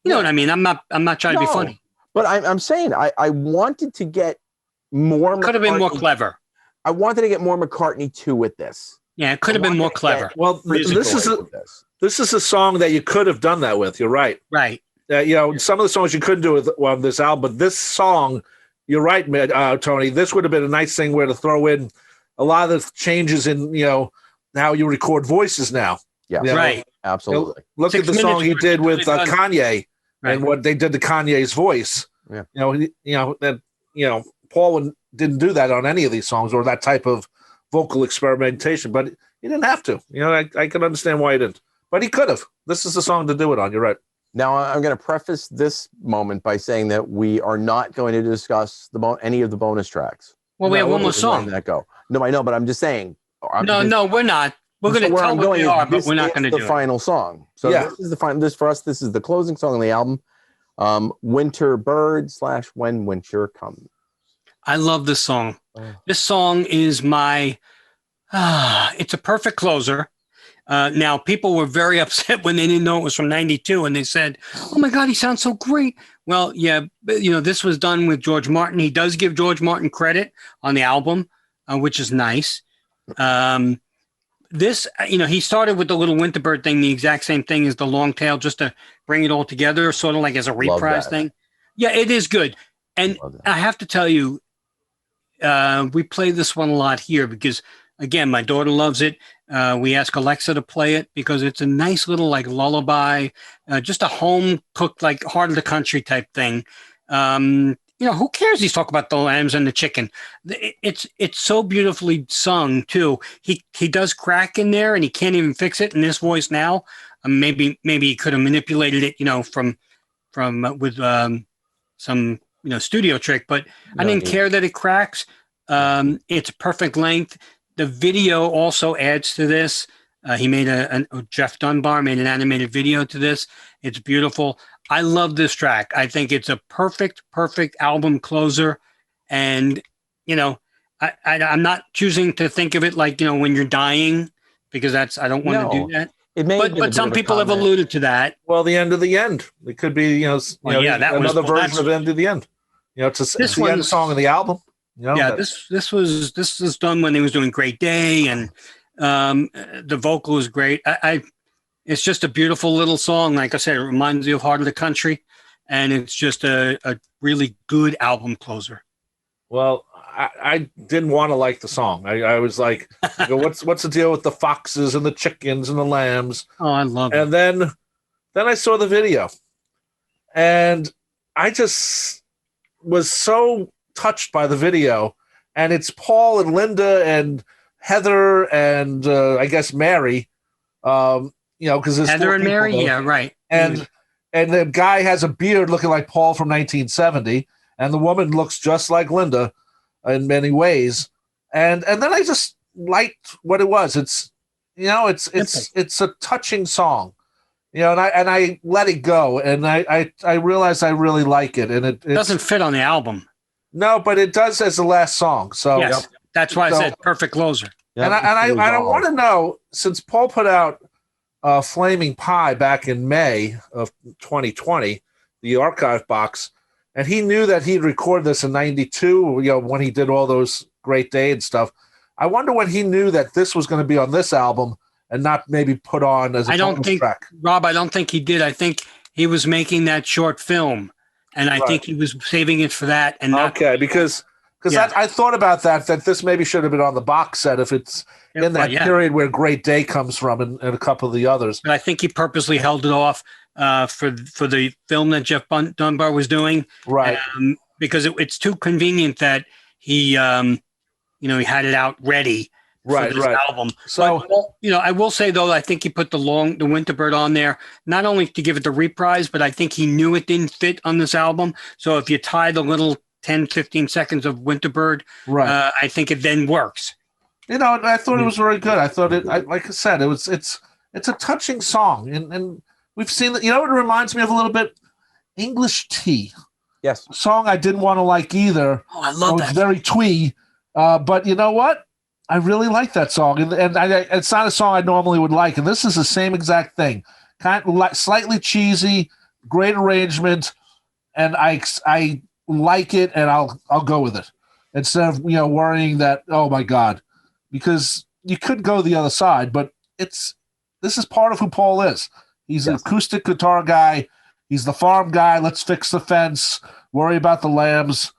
you know what I mean. I'm not trying to be funny. But I'm saying I wanted to get more. Could have been more clever. I wanted to get more McCartney II with this. Yeah, it could have been more clever. Well, this is a song that you could have done that with. You're right. Right. Some of the songs you couldn't do on this album, but this song, you're right, Tony. This would have been a nice thing where to throw in a lot of the changes in how you record voices now. Yeah, right. Absolutely. Look at the song he did with Kanye and what they did to Kanye's voice. Yeah. Paul didn't do that on any of these songs or that type of vocal experimentation, but he didn't have to. I can understand why he didn't, but he could have. This is the song to do it on. You're right. Now, I'm going to preface this moment by saying that we are not going to discuss any of the bonus tracks. Well, we have one more song. That go. No, I know, but I'm just saying. No, we're not. We're going to where tell I'm what going they is are, but this we're not is going to the do it. final song. So Yeah. this is the final. This for us. This is the closing song of the album. Winter Bird / When Winter Comes. I love this song. Oh. This song is my. It's a perfect closer. Now, people were very upset when they didn't know it was from '92, and they said, "Oh my God, he sounds so great." Well, yeah, but, this was done with George Martin. He does give George Martin credit on the album, which is nice. This, he started with the little Winterbird thing, the exact same thing as the long tail, just to bring it all together, sort of like as a reprise thing. Yeah, it is good. And I have to tell you, we play this one a lot here because, again, my daughter loves it. We ask Alexa to play it because it's a nice little like lullaby, just a home cooked like heart of the country type thing. Who cares? He's talking about the lambs and the chicken. It's so beautifully sung too. He does crack in there and he can't even fix it in this voice now. Maybe he could have manipulated it, from with some studio trick, but I didn't care that it cracks. It's perfect length. The video also adds to this. He made Jeff Dunbar made an animated video to this. It's beautiful. I love this track. I think it's a perfect album closer. And, I'm not choosing to think of it like, when you're dying, because I don't want to do that. It may but some people have alluded to that. Well, the end of the end. It could be, another version of end of the end. It's the end song of the album. This was done when he was doing Great Day, and the vocal is great. It's just a beautiful little song. Like I said, it reminds you of Heart of the Country, and it's just a really good album closer. Well, I didn't want to like the song. I was like, what's the deal with the foxes and the chickens and the lambs? Oh, I love it. And then I saw the video, and I just was so touched by the video. And it's Paul and Linda and Heather and I guess Mary. Because there's Heather and Mary, there. yeah, right. And the guy has a beard looking like Paul from 1970, and the woman looks just like Linda in many ways. And then I just liked what it was. It's it's a touching song, and I let it go, and I realized I really like it, and it doesn't fit on the album. No, but it does as the last song. So yes, that's why I said perfect closer. Yep. And I want to know, since Paul put out Flaming Pie back in May of 2020, the archive box, and he knew that he'd record this in '92, when he did all those Great Day and stuff. I wonder when he knew that this was going to be on this album and not maybe put on as a track. Rob, I don't think he did. I think he was making that short film, and I think he was saving it for that. And because I thought about that this maybe should have been on the box set if it's in that period where Great Day comes from and a couple of the others. But I think he purposely held it off for the film that Jeff Dunbar was doing, right? Because it's too convenient that he he had it out ready for this album. So I will say though, I think he put the Winterbird on there not only to give it the reprise, but I think he knew it didn't fit on this album. So if you tie the little 10-15 seconds of Winterbird, I think it then works. I thought it was very good. I thought like I said, it's a touching song, and we've seen that. It reminds me of a little bit English Tea. Yes, a song I didn't want to like either. Oh, I love that. It's very twee, but you know what? I really like that song, and it's not a song I normally would like, and this is the same exact thing. Kind of slightly cheesy, great arrangement, and I like it, and I'll go with it instead of worrying that, oh my God, because you could go the other side, but this is part of who Paul is. He's an acoustic guitar guy. He's the farm guy. Let's fix the fence. Worry about the lambs.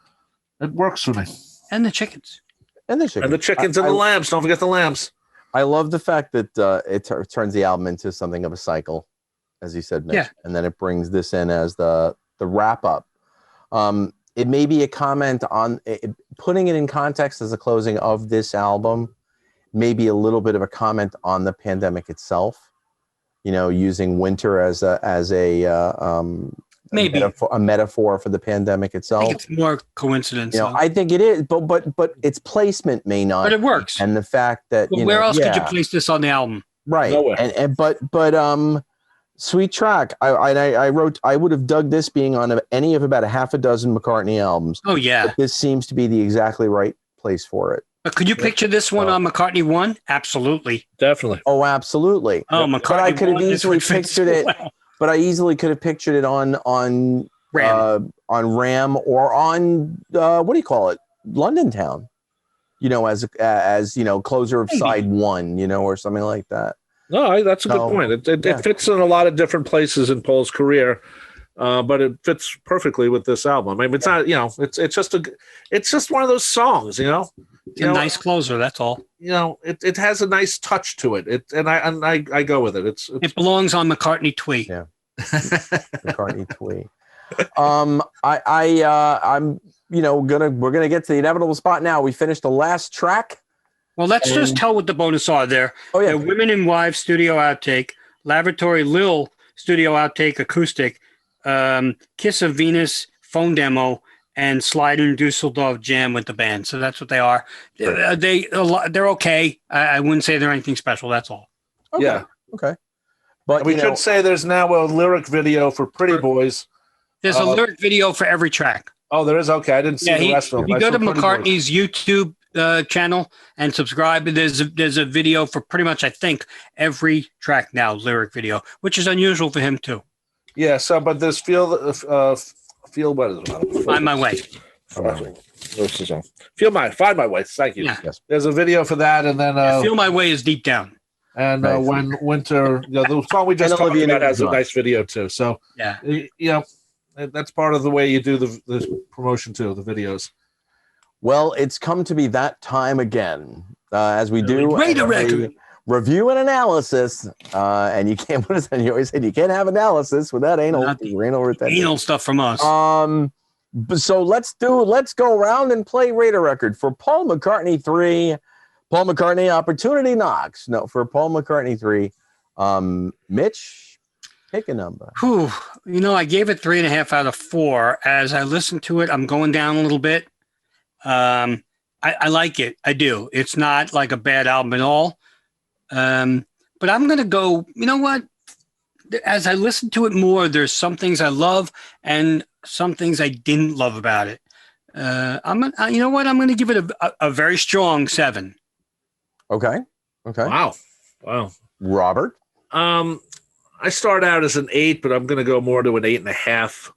It works for me. And the chickens. And the chickens and the lambs. Don't forget the lambs. I love the fact that it turns the album into something of a cycle, as you said, Mitch. Yeah. And then it brings this in as the wrap up. It may be a comment on putting it in context as a closing of this album, maybe a little bit of a comment on the pandemic itself. Using winter as a Maybe a metaphor for the pandemic I itself. think it's more coincidence. You know, I think it is, but its placement may not. But it works. And the fact that Well, where else could you place this on the album? Right. Nowhere. But Sweet Track. I wrote. I would have dug this being on any of about a half a dozen McCartney albums. Oh yeah. But this seems to be the exactly right place for it. But could you picture this one on McCartney I? Absolutely. Definitely. Oh, absolutely. Oh, McCartney. But I could have I easily pictured it. Well. But I easily could have pictured it on Ram or on what do you call it, London Town, you know, as you know, closer of side one, you know, or something like that. No, that's a good point. It fits in a lot of different places in Paul's career, but it fits perfectly with this album. I mean, it's not, you know, it's just one of those songs, you know. It's a nice closer. That's all. You know, it has a nice touch to it. And I go with it. It belongs on McCartney II. Yeah, McCartney II. I'm we're gonna get to the inevitable spot now. We finished the last track. Well, let's just tell what the bonus are there. Oh yeah, the Women and Wives studio outtake, Laboratory Lil studio outtake acoustic, Kiss of Venus phone demo, and Slide in Dusseldorf jam with the band. So that's what they are. They're okay. I wouldn't say they're anything special. That's all. Okay. Yeah. Okay. But we should say there's now a lyric video for Pretty Boys. There's a lyric video for every track. Oh, there is? Okay. I didn't see the rest of them. If you go to McCartney's YouTube channel and subscribe, there's a video for pretty much, I think, every track now, lyric video, which is unusual for him too. Yeah, so but this feel what is it? Find My Way. Find My Way. Thank you. Yeah. Yes. There's a video for that, and then Feel My Way is Deep Down. And when winter, you know, the song we just talked about has a nice video too. So yeah, you know, that's part of the way you do the promotion too, the videos. Well, it's come to be that time again, as we do a record review and analysis. And you can't. What is that? You always said you can't have analysis without anal stuff from us. So let's go around and play Rate a Record for Paul McCartney III. Paul McCartney, Opportunity Knocks. No, for Paul McCartney III. Mitch, pick a number. Whew. You know, I gave it 3.5 out of 4. As I listened to it, I'm going down a little bit. I like it. I do. It's not like a bad album at all. But I'm going to go, you know what? As I listen to it more, there's some things I love and some things I didn't love about it. You know what? I'm going to give it a very strong 7. Okay. Wow. Robert? I start out as an 8, but I'm going to go more to an 8.5.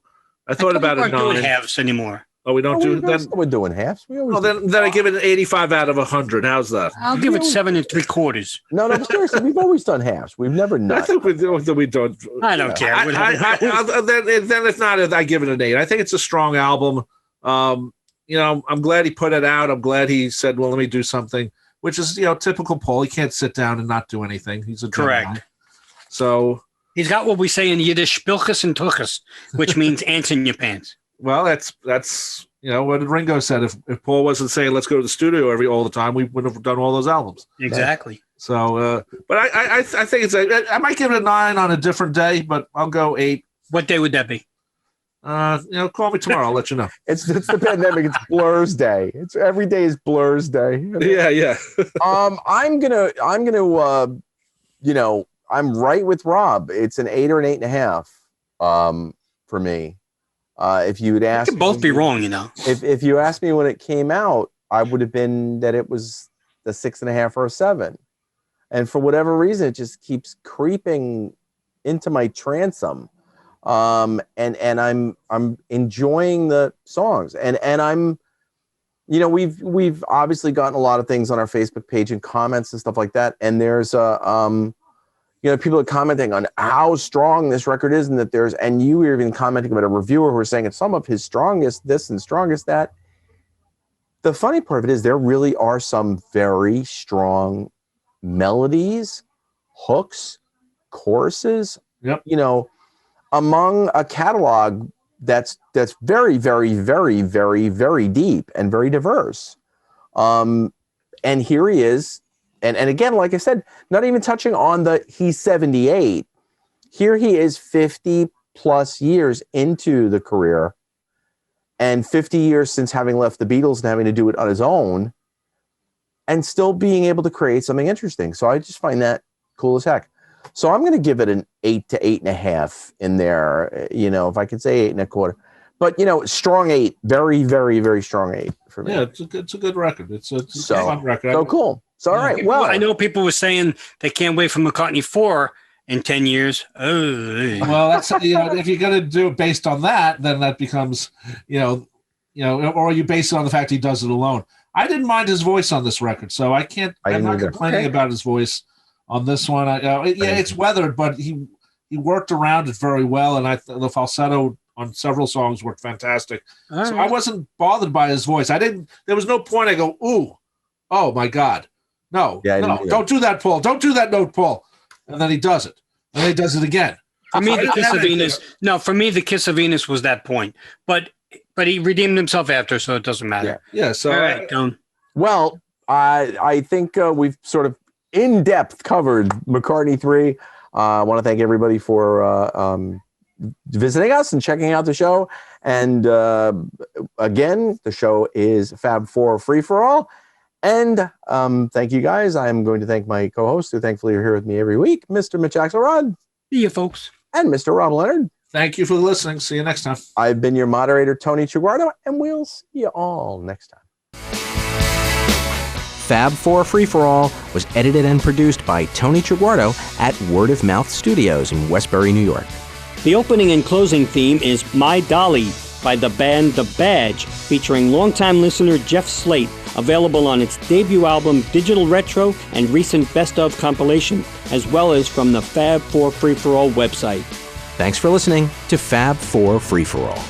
I thought about a 9. Doing halves anymore. Oh, we don't do then. We're doing halves. Then I give it an 85 out of 100. How's that? I'll give it 7 3/4. No, seriously, we've always done halves. We've never not. I think we don't. I don't care. Then if not, I give it an 8. I think it's a strong album. You know, I'm glad he put it out. I'm glad he said, "Well, let me do something," which is, you know, typical Paul. He can't sit down and not do anything. He's a correct. Guy. So he's got what we say in Yiddish, "Spilchus and tuchus," which means ants in your pants. Well, that's you know what Ringo said. If Paul wasn't saying let's go to the studio all the time, we wouldn't have done all those albums. Exactly. So, but I think I might give it a 9 on a different day, but I'll go 8. What day would that be? You know, call me tomorrow. I'll let you know. It's the pandemic. It's Blur's day. It's every day is Blur's day. Yeah. I'm gonna. You know, I'm right with Rob. It's an 8 or an 8.5. For me. If you would ask, we could both be wrong, you know. If you asked me when it came out, I would have been that it was the 6.5 or a 7, and for whatever reason, it just keeps creeping into my transom. And I'm enjoying the songs, and I'm, you know, we've obviously gotten a lot of things on our Facebook page and comments and stuff like that, and there's you know, people are commenting on how strong this record is, and you were even commenting about a reviewer who was saying it's some of his strongest this and strongest that. The funny part of it is there really are some very strong melodies, hooks, choruses, you know, among a catalog that's very, very, very, very, very deep and very diverse. And here he is. And again, like I said, not even touching on he's 78. Here he is 50 plus years into the career and 50 years since having left the Beatles and having to do it on his own and still being able to create something interesting. So I just find that cool as heck. So I'm going to give it an 8 to 8.5 in there. You know, if I could say 8.25, but you know, strong 8, very, very, very strong 8 for me. Yeah, it's a good record. It's a fun record. So cool. So all right. Well, I know people were saying they can't wait for McCartney IV in 10 years. Oh. Well, that's if you're going to do it based on that, then that becomes, or you base it on the fact he does it alone. I didn't mind his voice on this record, so I'm not complaining about his voice on this one. It's weathered, but he worked around it very well, and the falsetto on several songs worked fantastic. Right. So I wasn't bothered by his voice. There was no point I go, ooh, oh my God. No, don't do that, Paul. Don't do that note, Paul. And then he does it. And then he does it again. For me, the Kiss of Venus was that point. But he redeemed himself after, so it doesn't matter. Yeah. So all right, well, I think we've sort of in depth covered McCartney III. I want to thank everybody for visiting us and checking out the show. And again, the show is Fab 4 Free for All. And thank you guys. I'm going to thank my co-hosts who thankfully are here with me every week, Mr. Mitch Axelrod. See you, folks. And Mr. Rob Leonard. Thank you for listening. See you next time. I've been your moderator, Tony Chiguardo, and we'll see you all next time. Fab 4 Free for All was edited and produced by Tony Chiguardo at Word of Mouth Studios in Westbury, New York. The opening and closing theme is My Dolly by the band The Badge, featuring longtime listener Jeff Slate, available on its debut album Digital Retro and recent Best Of compilation, as well as from the Fab 4 Free for All website. Thanks for listening to Fab 4 Free for All.